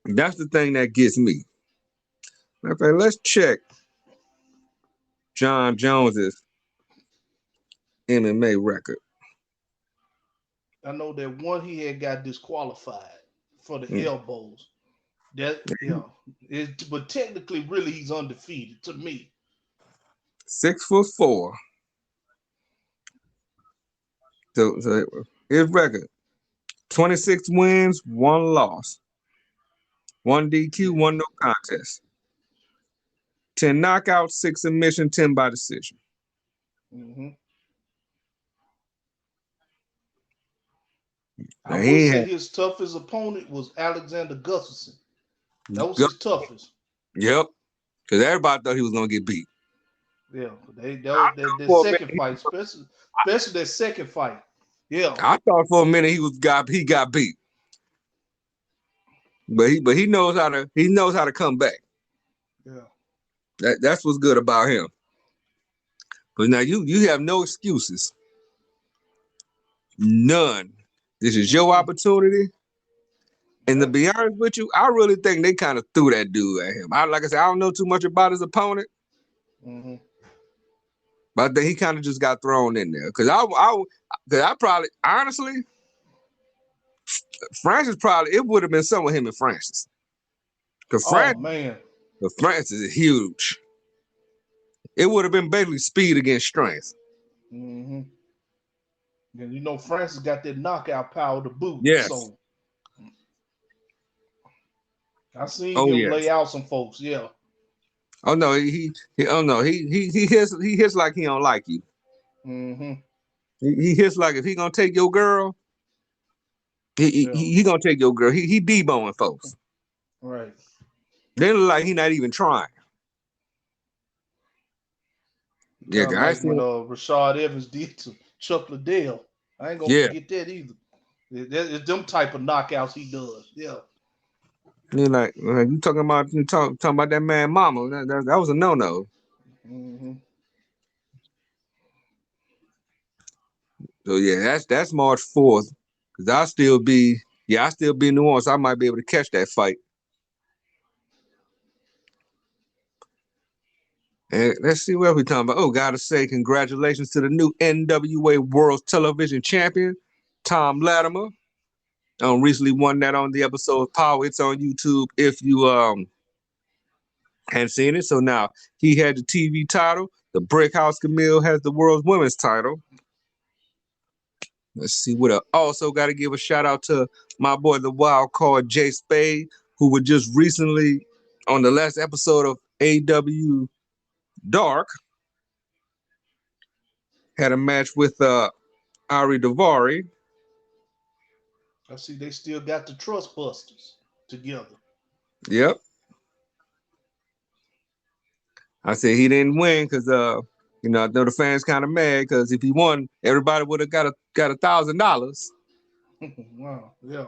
That's the thing that gets me. Okay, let's check John Jones's MMA record. I know that one he had got disqualified for the elbows. But technically, really, he's undefeated to me. 6'4". So his record: 26 wins, 1 loss, 1 DQ, 1 no contest, 10 knockouts, 6 submission, 10 by decision. Mm-hmm. I would say his toughest opponent was Alexander Gustafsson. That was his toughest. Yep, because everybody thought he was gonna get beat. Yeah, that second fight, especially that second fight. Yeah, I thought for a minute he got beat, but he knows how to come back. Yeah, that's what's good about him. But now you have no excuses, none. This is your opportunity. And to be honest with you, I really think they kind of threw that dude at him. Like I said, I don't know too much about his opponent. Mm-hmm. But I think he kind of just got thrown in there. Because I probably, honestly, Francis it would have been some with him and Francis. Because Francis is huge. It would have been basically speed against strength. Mm-hmm. And you know, Francis got that knockout power to boot. Yes. So I seen him lay out some folks. Yeah. Oh no, he hits like he don't like you. Mm-hmm. He hits like if he gonna take your girl, he gonna take your girl. He deboing folks. Right. They look like he not even trying. Yeah, like what Rashad Evans did to Chuck Liddell. I ain't gonna forget that either. It's them type of knockouts he does. Yeah. You like you talking about that man mama. That was a no-no. Mm-hmm. So yeah, that's March 4th. Cause I'll still be in New Orleans. So I might be able to catch that fight. And let's see what we're talking about. Oh, gotta say congratulations to the new NWA World Television Champion, Tom Latimer. Recently won that on the episode of Power. It's on YouTube if you hadn't seen it. So now he had the TV title. The Brickhouse Camille has the world's women's title. Let's see what else. Also got to give a shout out to my boy, the wild card Jay Spade, who was just recently on the last episode of AW Dark, had a match with Ari Davari. I see they still got the Trust Busters together. Yep. I said he didn't win because I know the fans kind of mad because if he won, everybody would have got $1,000. Wow, yeah.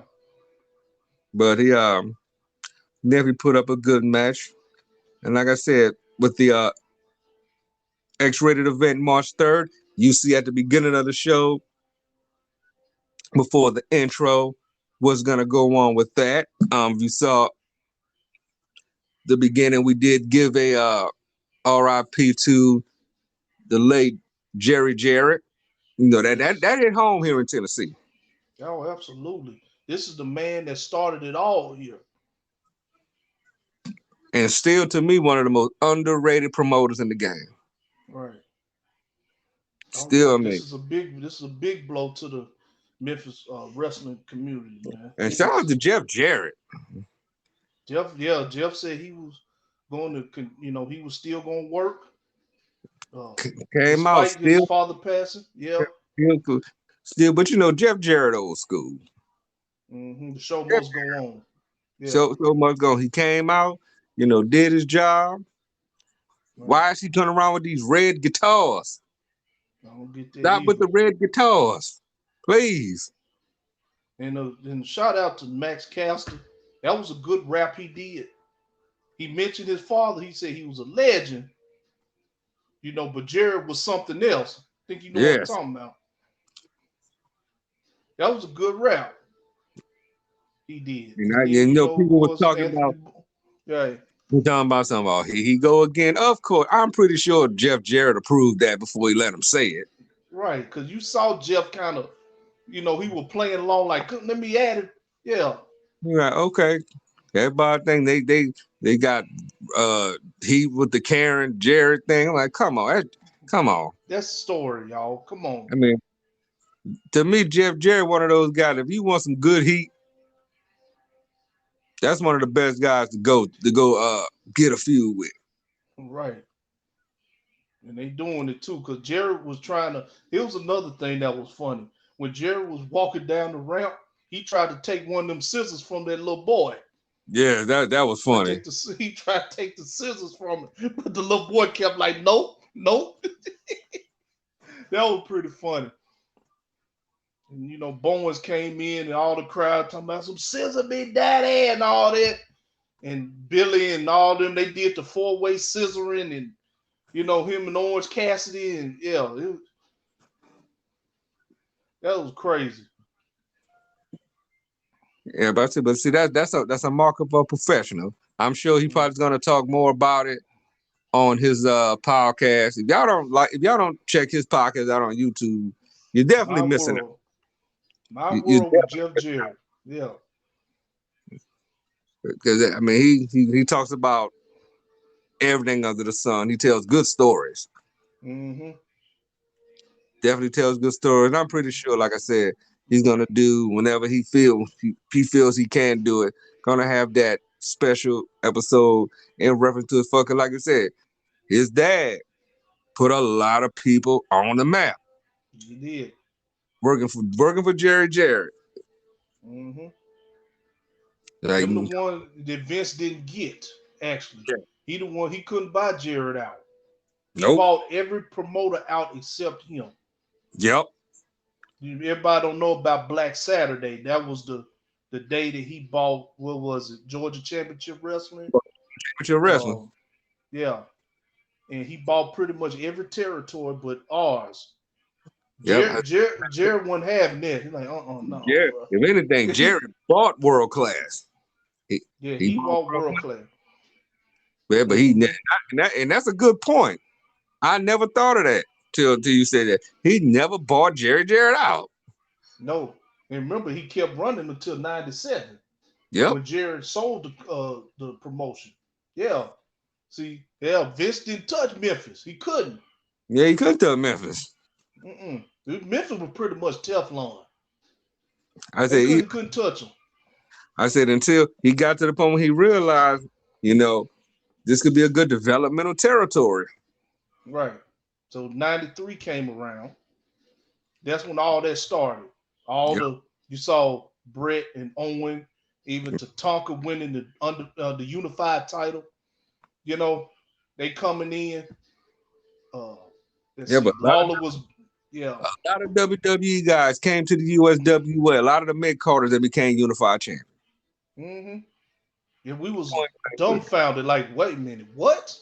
But he definitely put up a good match. And like I said, with the X-rated event March 3rd, you see at the beginning of the show before the intro what's gonna go on with that. You saw the beginning, we did give a RIP to the late Jerry Jarrett. You know that Yes. that hit home here in Tennessee. Oh, absolutely. This is the man that started it all here. And still to me one of the most underrated promoters in the game. Right. Oh Still, yeah. I mean, This is a big blow to the Memphis wrestling community, man. and It shout out is. to Jeff Jarrett. Jeff, yeah, Jeff said he was going to, he was still going to work, uh, Came out despite his still, father passing. Yeah. still, still, but Jeff Jarrett old school. The show Jeff must go on. Yeah. so much go. He came out, did his job. Right. Why is he turning around with these red guitars? I don't get that Stop with either. the red guitars, please. And shout out to Max Caster. That was a good rap he did. He mentioned his father. He said he was a legend, but Jared was something else. I think you know what I'm Yes, talking about. That was a good rap he did. and And then, of people were course, talking about. Anthony. Yeah, We're talking about something. Oh, here he go again. Of course, I'm pretty sure Jeff Jarrett approved that before he let him say it. right. Because you saw Jeff kind of, he was playing along like, let me add it. Yeah. You're like, okay. Everybody think they got he with the Karen Jarrett thing. I'm like, come on, come on. That's the story, y'all. Come on. I mean, to me, Jeff Jarrett, one of those guys. If you want some good heat, that's one of the best guys to go get a feud with. Right. And they doing it too, because Jared was trying to. It was another thing that was funny. When Jared was walking down the ramp, he tried to take one of them scissors from that little boy. Yeah, that was funny. He tried to take the scissors from it, but the little boy kept like, nope, nope. That was pretty funny. And Bowens came in and all the crowd talking about some scissor me daddy and all that. And Billy and all them, they did the four-way scissoring and him and Orange Cassidy and yeah, that was crazy. Yeah, but see that's a mark of a professional. I'm sure he probably going to talk more about it on his podcast. If y'all don't check his podcast out on YouTube, you're definitely My missing it. world, my You world with Jeff Jarrett. Yeah, because I mean he talks about everything under the sun. He tells good stories. mm-hmm. Definitely tells good stories. And I'm pretty sure, like I said, he's gonna do whenever he feels he can do it. Gonna have that special episode in reference to his fucking, like I said, his dad put a lot of people on the map. He did. Working for Jerry Jarrett. Mm-hmm. Like, Him the one that Vince didn't get. Actually, he the one he couldn't buy Jarrett out. He nope. bought every promoter out except him. Yep. Everybody don't know about Black Saturday. That was the day that he bought, what was it, Georgia Championship Wrestling? Championship Wrestling. Yeah. And he bought pretty much every territory but ours. Yep. Jared wasn't having that. He's like, no. Jared, if anything, Jared bought world class. He bought world class. Yeah, but and that's a good point. I never thought of that till you said that. He never bought Jerry Jarrett out. No. And remember, he kept running until '97 Yep. when Jerry sold the promotion. Yeah. See, yeah, Vince didn't touch Memphis. He couldn't. Yeah, he could tell Memphis. Memphis was pretty much Teflon. I They said, couldn't touch him. I said until he got to the point when he realized, this could be a good developmental territory. Right. So '93 came around. That's when all that started. All Yep. you saw Brett and Owen, even Tatanka winning the unified title. You know, they coming in. Uh, let's Yeah, but see, Lawler was, yeah. a lot of WWE guys came to the USWA. A lot of the mid carders that became unified champions. hmm Yeah, we was dumbfounded. Like, wait a minute, what?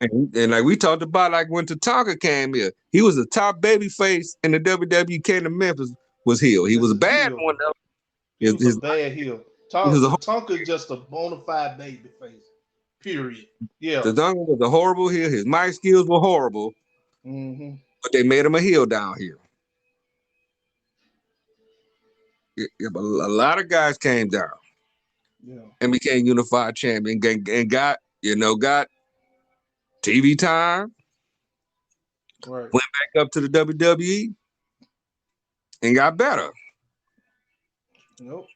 And like we talked about, like when Tatanka came here, he was a top baby face in the WWE. Came to Memphis, was heel. He As was a a bad heel, one though. he was a His, bad heel. he was a Tatanka is just a bona fide baby face. Period. Yeah. Tatanka was a horrible heel. His mic skills were horrible, hmm but they made him a heel down here. Yeah, but a lot of guys came down Yeah. and became unified champion and got TV time. Right. Went back up to the WWE and got better. Nope.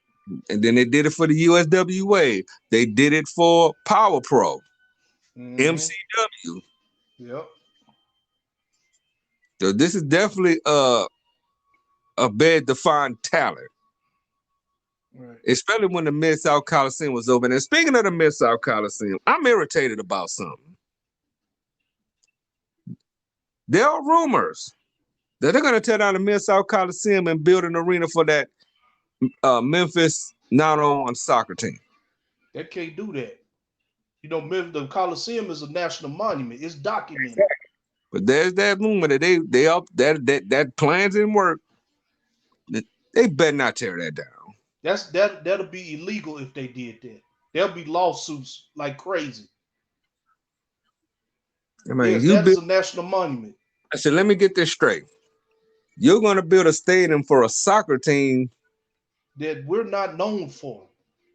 And then they did it for the USWA. They did it for Power Pro, MCW. Yep. So this is definitely a bed to find talent, Right. especially when the Mid-South Coliseum was open. And speaking of the Mid-South Coliseum, I'm irritated about something. There are rumors that they're going to tear down the Mid-South Coliseum and build an arena for that Memphis 901 soccer team. They can't do that. You know, the Coliseum is a national monument. It's documented. But there's that rumor that they up that plans in work. They better not tear that down. That'll be illegal if they did that. There'll be lawsuits like crazy. I mean, Yes, that is a national monument. I said, let me get this straight. You're going to build a stadium for a soccer team that we're not known for.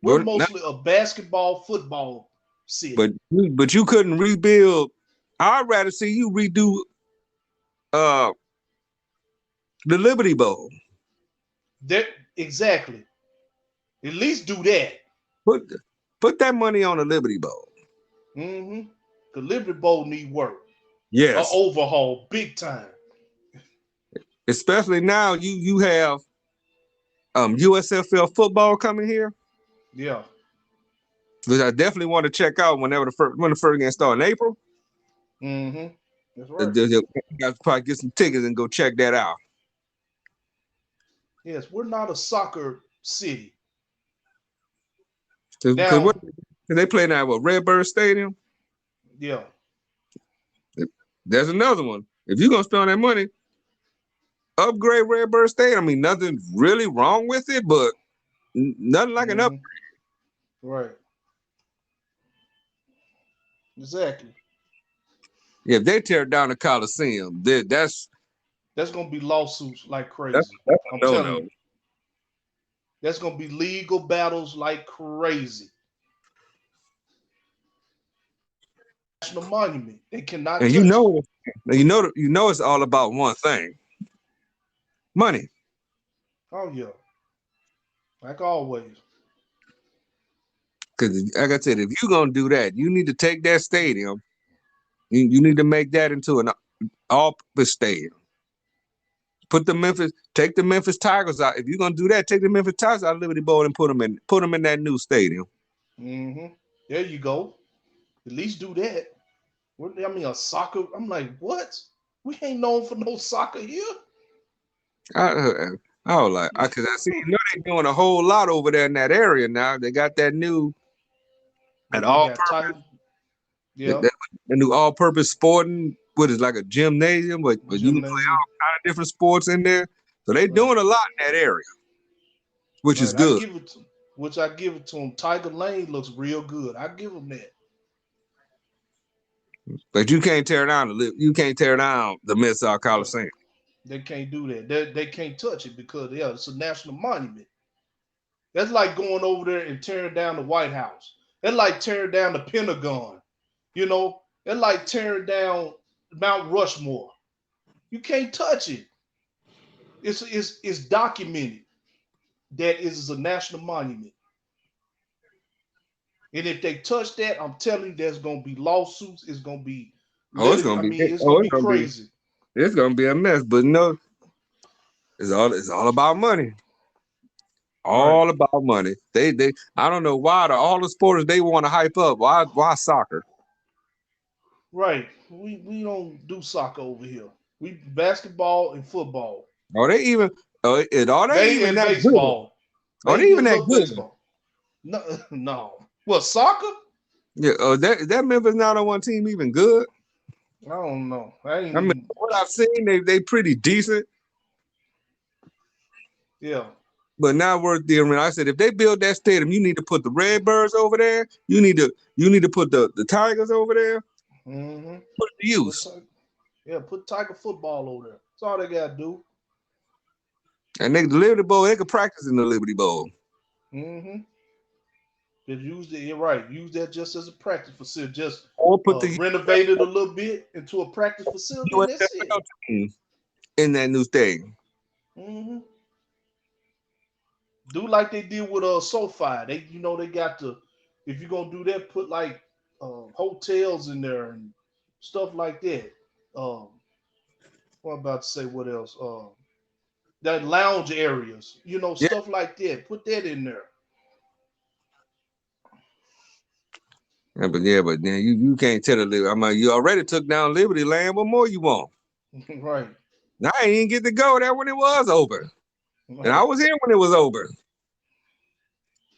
We're mostly a basketball, football city. But you couldn't rebuild. I'd rather see you redo the Liberty Bowl. That exactly. At least do that. Put that money on the Liberty Bowl. The Liberty Bowl need work. Yes. An overhaul, big time. Especially now you have USFL football coming here. Yeah. Which I definitely want to check out when the first game starts in April. That's right. Got to probably get some tickets and go check that out. Yes, we're not a soccer city. Because they play now at Redbird Stadium. Yeah. There's another one. If you're gonna spend that money, upgrade Redbird Stadium. I mean, nothing really wrong with it, but nothing like an upgrade. Right. Exactly. Yeah, if they tear down the Coliseum, that's gonna be lawsuits like crazy. I'm telling you. That's gonna be legal battles like crazy. National monument. They cannot and touch you know it's all about one thing. Money. Oh yeah. Like always. Because like I said, if you're gonna do that, you need to take that stadium. You need to make that into an all-purpose stadium. Take the Memphis Tigers out. If you're gonna do that, take the Memphis Tigers out of Liberty Bowl and put them in that new stadium. There you go. At least do that. I mean, a soccer. I'm like, what? We ain't known for no soccer here. I was like, because I see, they're doing a whole lot over there in that area now. They got that new, all-purpose, the new all-purpose sporting. What is like a gymnasium, but you can play all kind of different sports in there. So they're doing a lot in that area, which is good. I give it to them. Tiger Lane looks real good. I give them that. But you can't tear down the Mid-South Coliseum. They can't do that. They can't touch it because yeah, it's a national monument. That's like going over there and tearing down the White House. That's like tearing down the Pentagon. You know, that's like tearing down Mount Rushmore. You can't touch it. It's documented that it is a national monument. And if they touch that, I'm telling you, there's gonna be lawsuits. It's gonna be Oh, it's literally, gonna I be. mean, it's Oh, gonna it's be gonna be. crazy. It's gonna be a mess. But no, it's all about money. Right, All about money. They. I don't know why all the sports they want to hype up. Why soccer? right. We don't do soccer over here. We basketball and football. Are they even? Are they They even and that good? baseball. Are they Maybe a even that little good? baseball. No, no. What soccer? Yeah. That Memphis 901 team even good? I don't know. I ain't I mean, even. what I've seen, they pretty decent, Yeah. but not worth the arena. I said if they build that stadium, you need to put the Redbirds over there. You need to put the Tigers over there. Mm-hmm. Put it to Put use. Tiger, yeah, put Tiger football over there. That's all they gotta do. And the Liberty Bowl, they could practice in the Liberty Bowl. Mm-hmm. Just use it. You're right. Use that just as a practice facility. Just Or put the renovate it a little bit into a practice facility, and that's it. USFL team in that new stadium. Mm-hmm. Do like they did with SoFi. They got to. If you're gonna do that, put like hotels in there and stuff like that. Um, what I'm about to say? What else? That lounge areas. Yeah, Stuff like that. Put that in there. but then you can't tell the Liberty. I mean, you already took down Liberty Land. What more you want? Right. Now I ain't get to go there when it was open, and I Right. was here when it was open.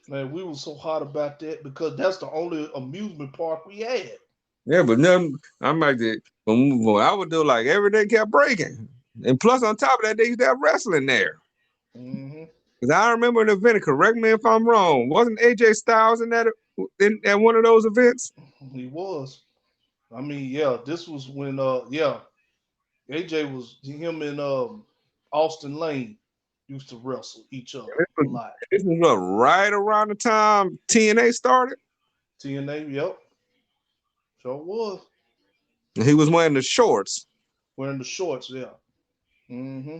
Man, we were so hot about that because that's the only amusement park we had. Yeah, but nothing. I'm like that. When I would do like every day kept breaking, and plus on top of that, they used to have wrestling there. Hmm. Cause I remember an event. Correct me if I'm wrong. Wasn't AJ Styles in that at one of those events? He was. I mean, yeah, this was when yeah, AJ was him and Austin Lane used to wrestle each other This a was, lot. this was right around the time TNA started. TNA, yep, sure was. And he was wearing the shorts. Wearing the shorts, yeah. Hmm.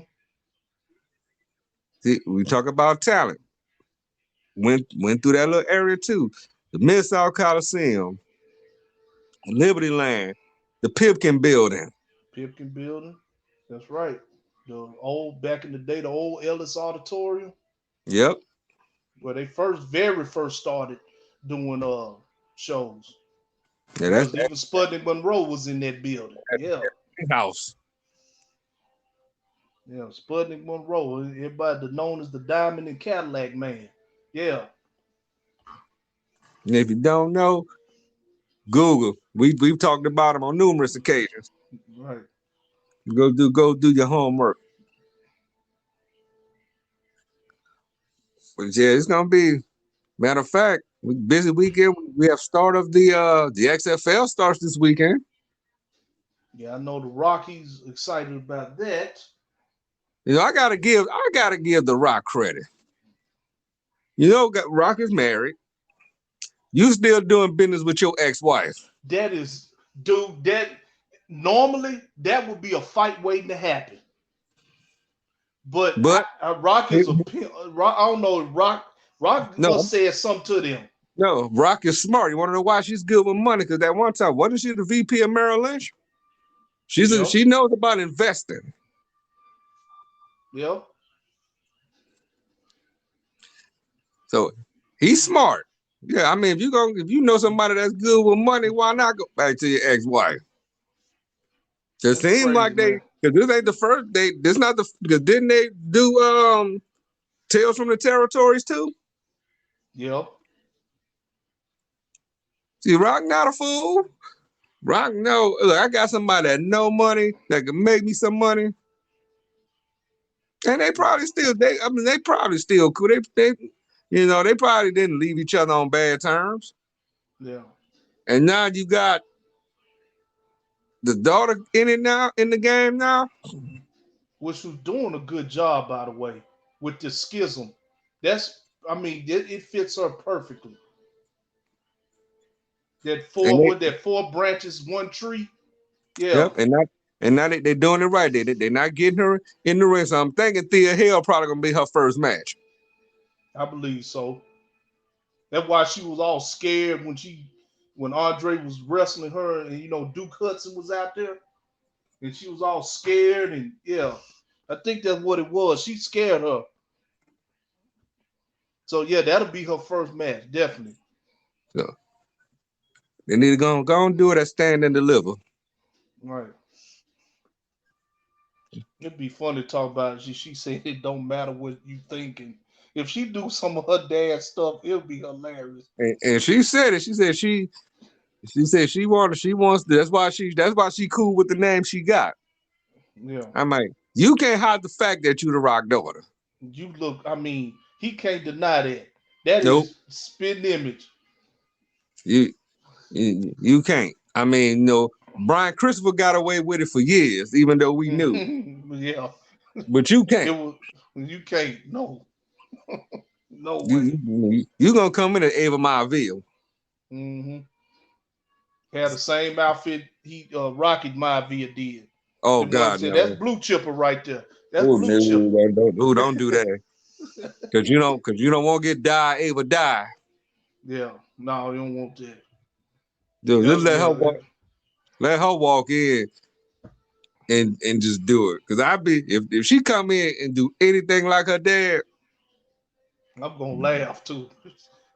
See, we talk about talent. Went through that little area too. The Mid South Coliseum, Liberty Land, the Pipkin Building. Pipkin Building. That's right. The old back in the day, the old Ellis Auditorium, Yep. where they very first started doing shows. Yeah, that's Because even Sputnik Monroe was in that building. Yeah. that house. Yeah. Sputnik Monroe. Everybody known as the Diamond and Cadillac Man. Yeah. And if you don't know, Google. We've talked about him on numerous occasions. Right. Go do your homework. But yeah, it's gonna be matter of fact, busy weekend. We have start of the XFL starts this weekend. Yeah, I know the Rockies excited about that. I gotta give the Rock credit. Rock is married. You still doing business with your ex-wife. That is, dude, that normally that would be a fight waiting to happen. But But Rock is a pimp. Rock, I don't know. Rock no, must say something to them. no, Rock is smart. You want to know why she's good with money? Because that one time, wasn't she the VP of Merrill Lynch? Yep. She knows about investing. Yep. So he's smart. Yeah, I mean, if you know somebody that's good with money, why not go back to your ex-wife? It That's seems crazy, like man. because this ain't the first. This not the because didn't they do Tales from the Territories too? Yep. See, Rock not a fool. Rock, no, look, I got somebody that know money that can make me some money, and they probably still they probably still cool. They probably didn't leave each other on bad terms. Yeah. And now you got the daughter in it now in the game now. which was doing a good job, by the way, with the schism. That's, I mean, it fits her perfectly. That And four with that four branches, one tree. Yeah, yep, and now they doing it right. They not getting her in the ring. So I'm thinking Thea Hale probably gonna be her first match. I believe so. That's why she was all scared when Andre was wrestling her, and Duke Hudson was out there, and she was all scared, and yeah, I think that's what it was. She scared her. So yeah, that'll be her first match, definitely. So they need to go and do it at Stand and Deliver. Right. It'd be fun to talk about it. She said it don't matter what you think, and if she do some of her dad stuff, it'll be hilarious. And she said it. She said she wants that's why she cool with the name she got. Yeah. I'm like, you can't hide the fact that you the Rock daughter. You look, I mean, he can't deny that. That Nope. is spitting image. You you can't. I mean, Brian Christopher got away with it for years, even though we knew. Yeah. But you It can't. was you can't. No. No way. You gonna come in at Ava Maivia. Hmm. Had the same outfit Rocky Maivia did. Oh The one God, said no. that's blue chipper right there. That's Oh blue chipper. no, don't do that. Cause you don't want to get Ava die. Yeah. No, you don't want that. Just Yeah, yeah. let her walk in and just do it. Cause I be if she come in and do anything like her dad, I'm gonna laugh too.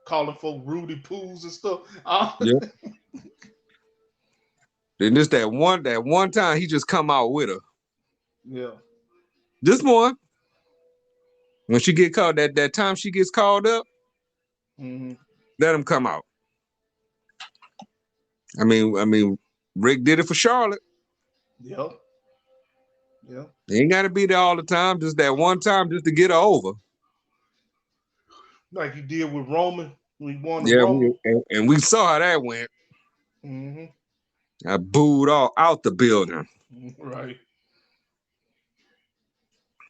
Calling for Rudy Poos and stuff. yeah. Then just that one time he just come out with her. Yeah. This one, when she get called that time she gets called up, Hmm. let him come out. I mean, Rick did it for Charlotte. Yeah. Yeah. He ain't got to be there all the time. Just that one time, just to get her over. Like you did with Roman when he won the Yeah, Rumble. and we saw how that went. Hmm. I booed all out the building. Right.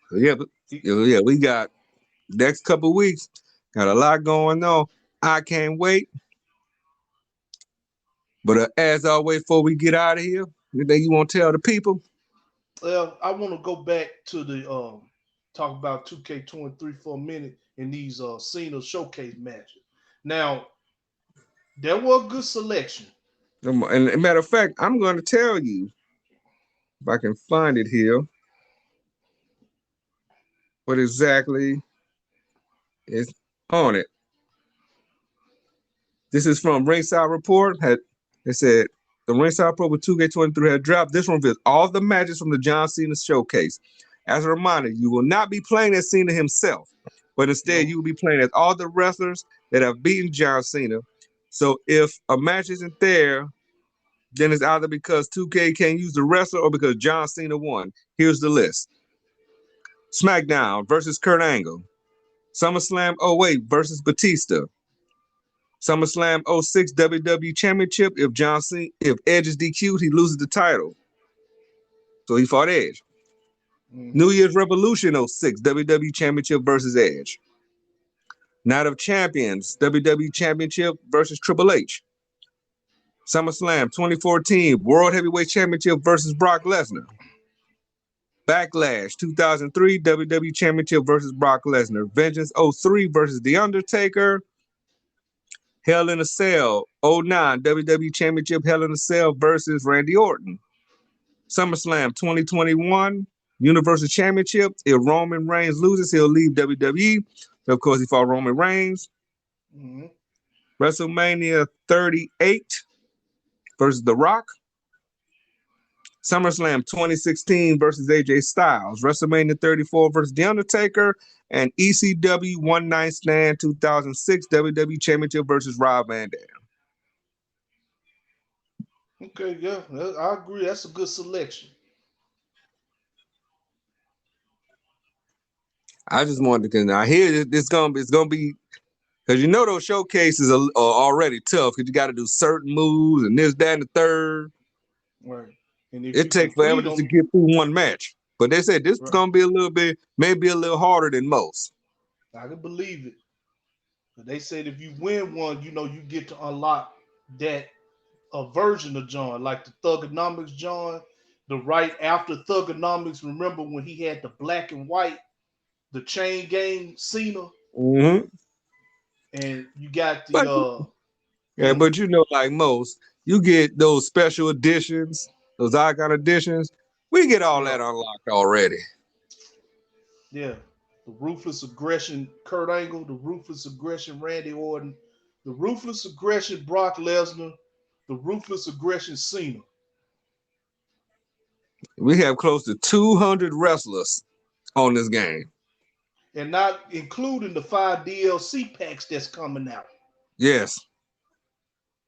So yeah, we got next couple weeks. Got a lot going on. I can't wait. But as always, before we get out of here, anything you want to tell the people? Well, I want to go back to the talk about 2K23 for a minute in these Cena showcase matches. Now, there was a good selection. And a matter of fact, I'm going to tell you if I can find it here. What exactly is on it? This is from Ringside Report. It said the Ringside Report with 2K23 had dropped. This one reveals all the matches from the John Cena showcase. As a reminder, you will not be playing as Cena himself, but instead No. you will be playing as all the wrestlers that have beaten John Cena. So if a match isn't there, then it's either because 2K can't use the wrestler or because John Cena won. Here's the list: SmackDown versus Kurt Angle, SummerSlam '08 versus Batista, SummerSlam '06 WWE Championship. If Edge is DQ'd, he loses the title. So he fought Edge. Hmm. New Year's Revolution '06 WWE Championship versus Edge. Night of Champions WWE Championship versus Triple H. SummerSlam 2014 World Heavyweight Championship versus Brock Lesnar. Backlash 2003 WWE Championship versus Brock Lesnar. Vengeance '03 versus The Undertaker. Hell in a Cell '09 WWE Championship Hell in a Cell versus Randy Orton. SummerSlam 2021 Universal Championship. If Roman Reigns loses, he'll leave WWE. So of course he fought Roman Reigns. Hmm. WrestleMania 38 versus The Rock. SummerSlam 2016 versus AJ Styles. WrestleMania 34 versus The Undertaker. And ECW One Night Stand 2006 WWE Championship versus Rob Van Dam. Okay, yeah, I agree. That's a good selection. I just wanted to, I hear it's gonna be because those showcases are already tough because you got to do certain moves and this, that, and the third. Right. And if It you takes forever complete just to them, get through one match. But they said this is Right. gonna be a little bit, maybe a little harder than most. I can believe it. But they said if you win one, you get to unlock that a version of John, like the Thugonomics John, the right after Thugonomics. Remember when he had the black and white, the chain gang Cena, Hmm. and you got the But yeah, mhm, but like most, you get those special editions, those icon editions. We get all yeah, that unlocked already. yeah, the ruthless aggression Kurt Angle, the ruthless aggression Randy Orton, the ruthless aggression Brock Lesnar, the ruthless aggression Cena, We have close to 200 wrestlers on this game. and not including the 5 DLC packs that's coming out, Yes,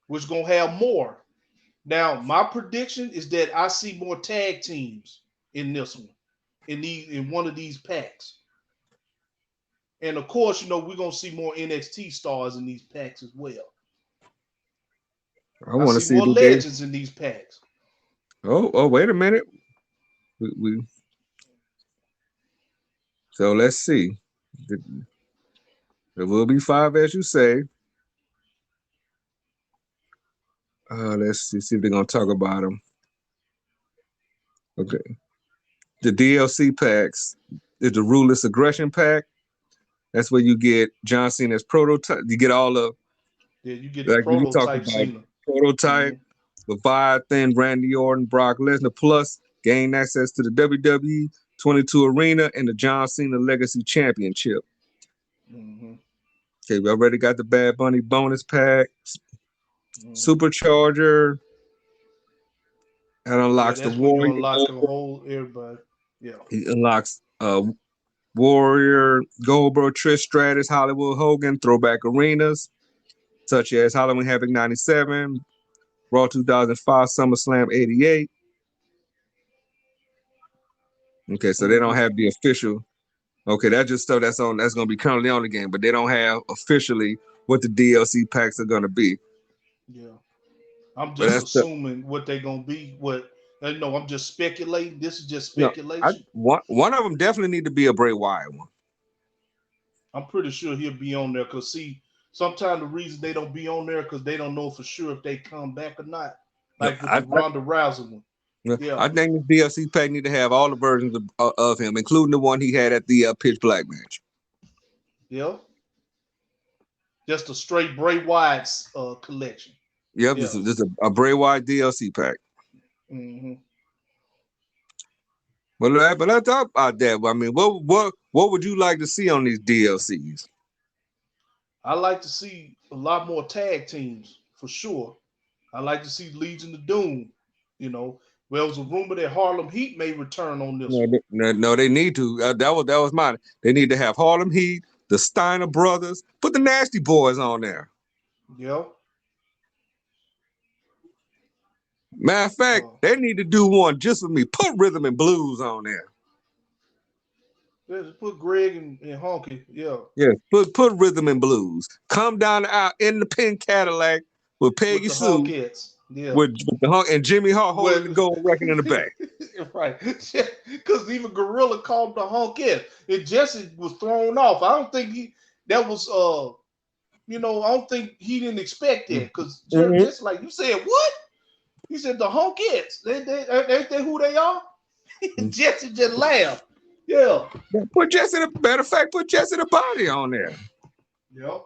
which gonna have more. Now, my prediction is that I see more tag teams in this one, in one of these packs. And of course, we're gonna see more NXT stars in these packs as well. I I want to see see more that they. legends in these packs. Oh, wait a minute. We so let's see. There will be five, as you say. Let's see if they're gonna talk about them. Okay, the DLC packs is the Ruthless Aggression pack. That's where you get John Cena's prototype. You get all the Yeah, you get the like we talked prototype about Cena. prototype, Hmm. Leviathan, Randy Orton, Brock Lesnar, plus gain access to the WWE 22 Arena and the John Cena Legacy Championship. Hmm. Okay, we already got the Bad Bunny bonus pack, Hmm. Supercharger, that Yeah, unlocks the that's when you Warrior. unlock the whole everybody. Yeah. He unlocks Warrior, Goldberg, Trish Stratus, Hollywood Hogan, Throwback Arenas, such as Halloween Havoc 97, Raw 2005, SummerSlam 88. Okay, so they don't Hmm. have the official. Okay, that's just stuff that's gonna be currently on the game, but they don't have officially what the DLC packs are gonna be. Yeah. I'm But just that's the assuming what they're gonna be. I'm just speculating. This is just no. I speculation. one of them definitely need to be a Bray Wyatt one. I'm pretty sure he'll be on there. Cause see, sometimes the reason they don't be on there because they don't know for sure if they come back or not. No, Like with the Ronda Rousey one. no, Yeah. I think the DLC pack need to have all the versions of him, including the one he had at the Pitch Black match. Yeah. Just a straight Bray Wyatt's collection. Yep, Yeah. this is a Bray Wyatt DLC pack. Hmm. But let's talk about that. I mean, what would you like to see on these DLCs? I like to see a lot more tag teams for sure. I like to see Legion of Doom. You know, well, there was a rumor that Harlem Heat may return on this No, one. no, they need to. That was mine. They need to have Harlem Heat, the Steiner brothers, put the Nasty Boys on there. Yeah. Matter of fact, Uh, they need to do one just for me. Put Rhythm and Blues on there. let's put Greg and Honky. Yeah. Yeah, put Rhythm and Blues. Come down the aisle in the pink Cadillac with With Peggy the Sue, Honkettes. Yeah. with the hunk and Jimmy Hart holding the Well, gold record in the back. right. Because even Gorilla called the Honkette. And Jesse was thrown off. I don't think that was, I don't think he didn't expect that. Because Mm-hmm. Jesse, like, you said, what? He said, the Honkettes. Ain't they who they are? Jesse just laughed. Yeah. Put Jesse the matter of fact, put Jesse the Body on there. Yep.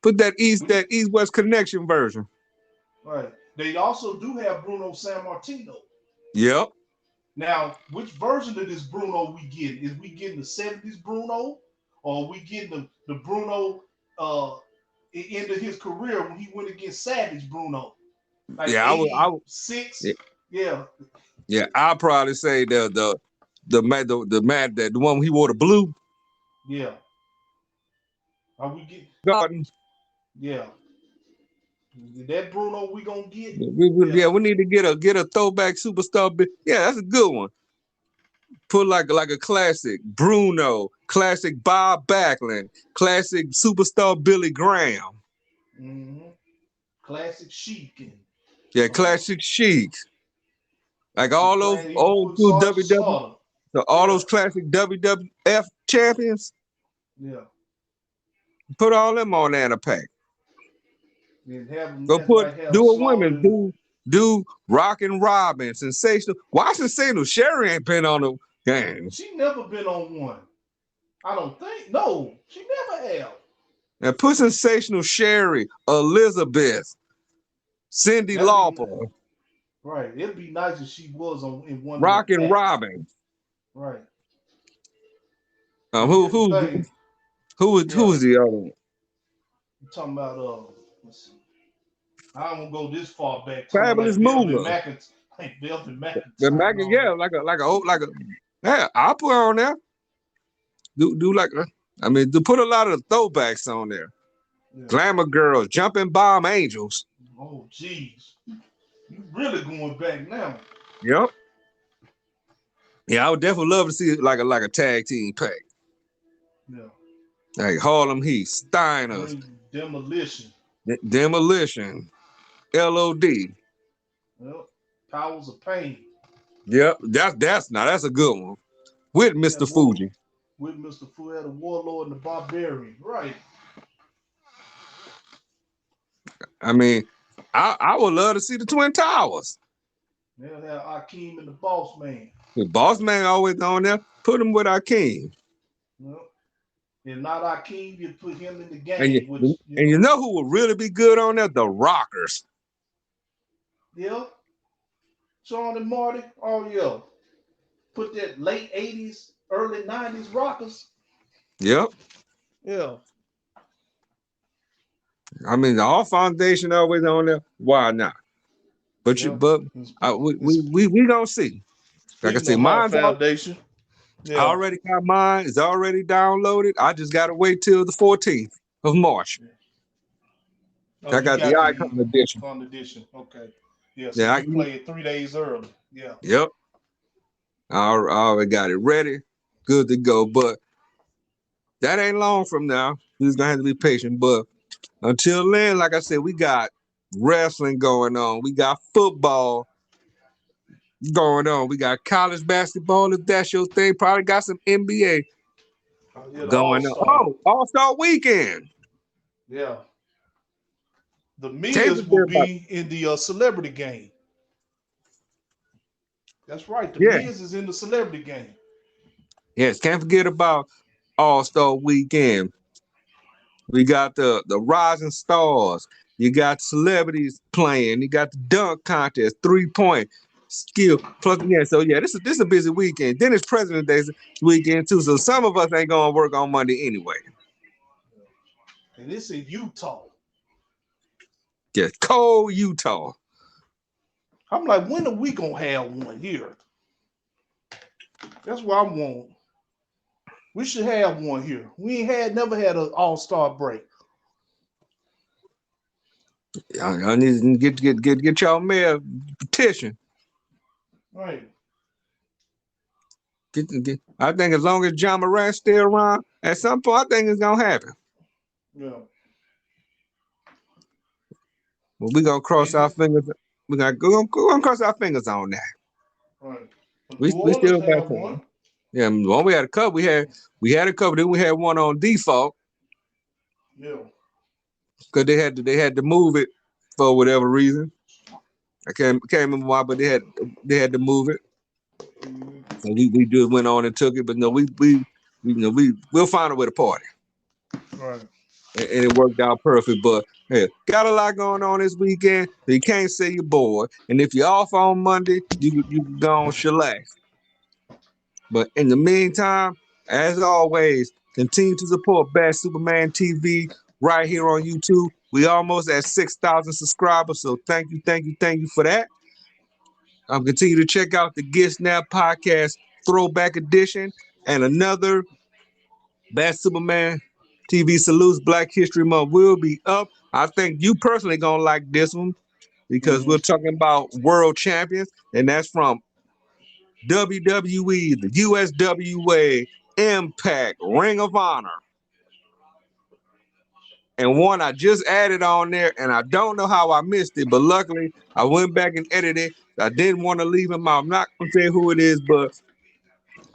Put that East West Connection version. Right. They also do have Bruno Sammartino. Yep. Now, which version of this Bruno we getting? Is we getting the 70s Bruno? Or are we getting the Bruno end of his career when he went against Savage Bruno? Like Yeah, yeah, 86? Yeah. yeah. I'll probably say the one he wore the blue Yeah. Are we get garden. yeah. That Bruno we gonna get? Yeah, Yeah. we need to get a throwback superstar. Yeah, that's a good one. Put like a classic Bruno, classic Bob Backlund, classic superstar Billy Graham. Mm-hmm. Classic Chic and Yeah, uh classic Chic. Like he all those playing, he was old putting school Sergeant WW. Slaughter. So all Yeah, those classic WWF champions, yeah. put all them on there in a pack. And have them Go put have do a women, slaughtered. do Rockin' Robin, sensational. Why sensational? Sherry ain't been on the games. She never been on one. I don't think. No, she never have. And put sensational Sherry, Elizabeth, Cindy That'd be Lauper, right. It'd be nice if she was on in one of them Rockin' packs. Robin. Right. Um, But who here's the who thing. who Yeah, was the other one? I'm talking about let's see. I don't go this far back. Talking about Fabulous like Beverly Moolah. McIntyre, like Beverly The McIntyre and Mac, all yeah, that. yeah, I'll put her on there. Do like I mean, to put a lot of throwbacks on there. Yeah. Glamour Girls, Jumping Bomb Angels. Oh, jeez. You really going back now? Yep. Yeah, I would definitely love to see like a tag team pack. Yeah. Like Harlem Heat, Steiners, Bring demolition. Demolition, LOD. Well, powers of pain. Yep, that's a good one. With Yeah, Mr. war Fuji. with Mr. Fu had a warlord and the barbarian. Right. I mean, I would love to see the Twin Towers. They'll have Akeem and the boss man. The Boss Man always on there. Put him with our king. Well, if not Akeem, you put him in the And game, which you, and you know who would really be good on there? The Rockers. yeah, Sean and Marty. Oh yeah, put that late '80s, early '90s rockers. Yep. Yeah. I mean, the All Foundation always on there. Why not? But Yeah. we gonna see. Like I Speaking said, of Hall mine's out. Foundation. I Yeah. already got mine. It's already downloaded. I just gotta wait till the 14th of March. Oh, I you got the got the icon edition. icon edition. Okay. Yeah, so Yeah, you play it 3 days early. Yeah. yep. I already got it ready, good to go. But that ain't long from now. We're just gonna have to be patient. But until then, like I said, we got wrestling going on. We got football going on. We got college basketball, if that's your thing. Probably got some NBA Yeah, the All going on. Star. Oh, All-Star Weekend. Yeah. The Can't Miz will forget about be in the celebrity game. That's right. The yeah. Miz is in the celebrity game. Yes, can't forget about All-Star Weekend. We got the rising stars. You got celebrities playing. You got the dunk contest, 3-point skill. Plus, yeah. So yeah, this is a busy weekend. Then it's President's Day weekend too. So some of us ain't gonna work on Monday anyway. And it's in Utah. Yeah, cold Utah. I'm like, when are we gonna have one here? That's what I want. We should have one here. We ain't never had an all-star break. Y'all need to get y'all mayor petition. Right. I think as long as John Morant's still around, at some point I think it's gonna happen. Yeah. Well, we gonna cross our And fingers. We gonna cross our fingers on that. right. But New We Orleans still got have time. one. Yeah, when we had a couple, we had a couple. Then we had one on default Yeah. because they had to move it for whatever reason. I can't remember why, but they had to move it. So we just went on and took it, but no, we'll find a way to party, Right. and it worked out perfect. But hey, got a lot going on this weekend. So you can't say you're bored, and if you're off on Monday, you can go on chillax. But in the meantime, as always, continue to support Bad Superman TV right here on YouTube. We almost at 6,000 subscribers, so thank you for that. Continue to check out the Get Snap Podcast Throwback Edition and another Bad Superman TV Salutes Black History Month will be up. I think you personally gonna like this one because we're talking about world champions, and that's from WWE, the USWA, Impact, Ring of Honor. And one I just added on there, and I don't know how I missed it, but luckily I went back and edited it. I didn't want to leave him out. I'm not going to say who it is, but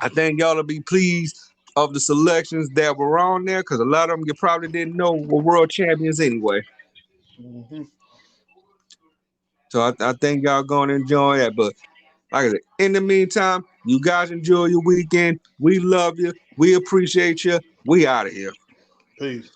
I think y'all will be pleased of the selections that were on there because a lot of them you probably didn't know were world champions anyway. Mm-hmm. So I think y'all gonna enjoy that. But like I said, in the meantime, you guys enjoy your weekend. We love you. We appreciate you. We out of here. Peace.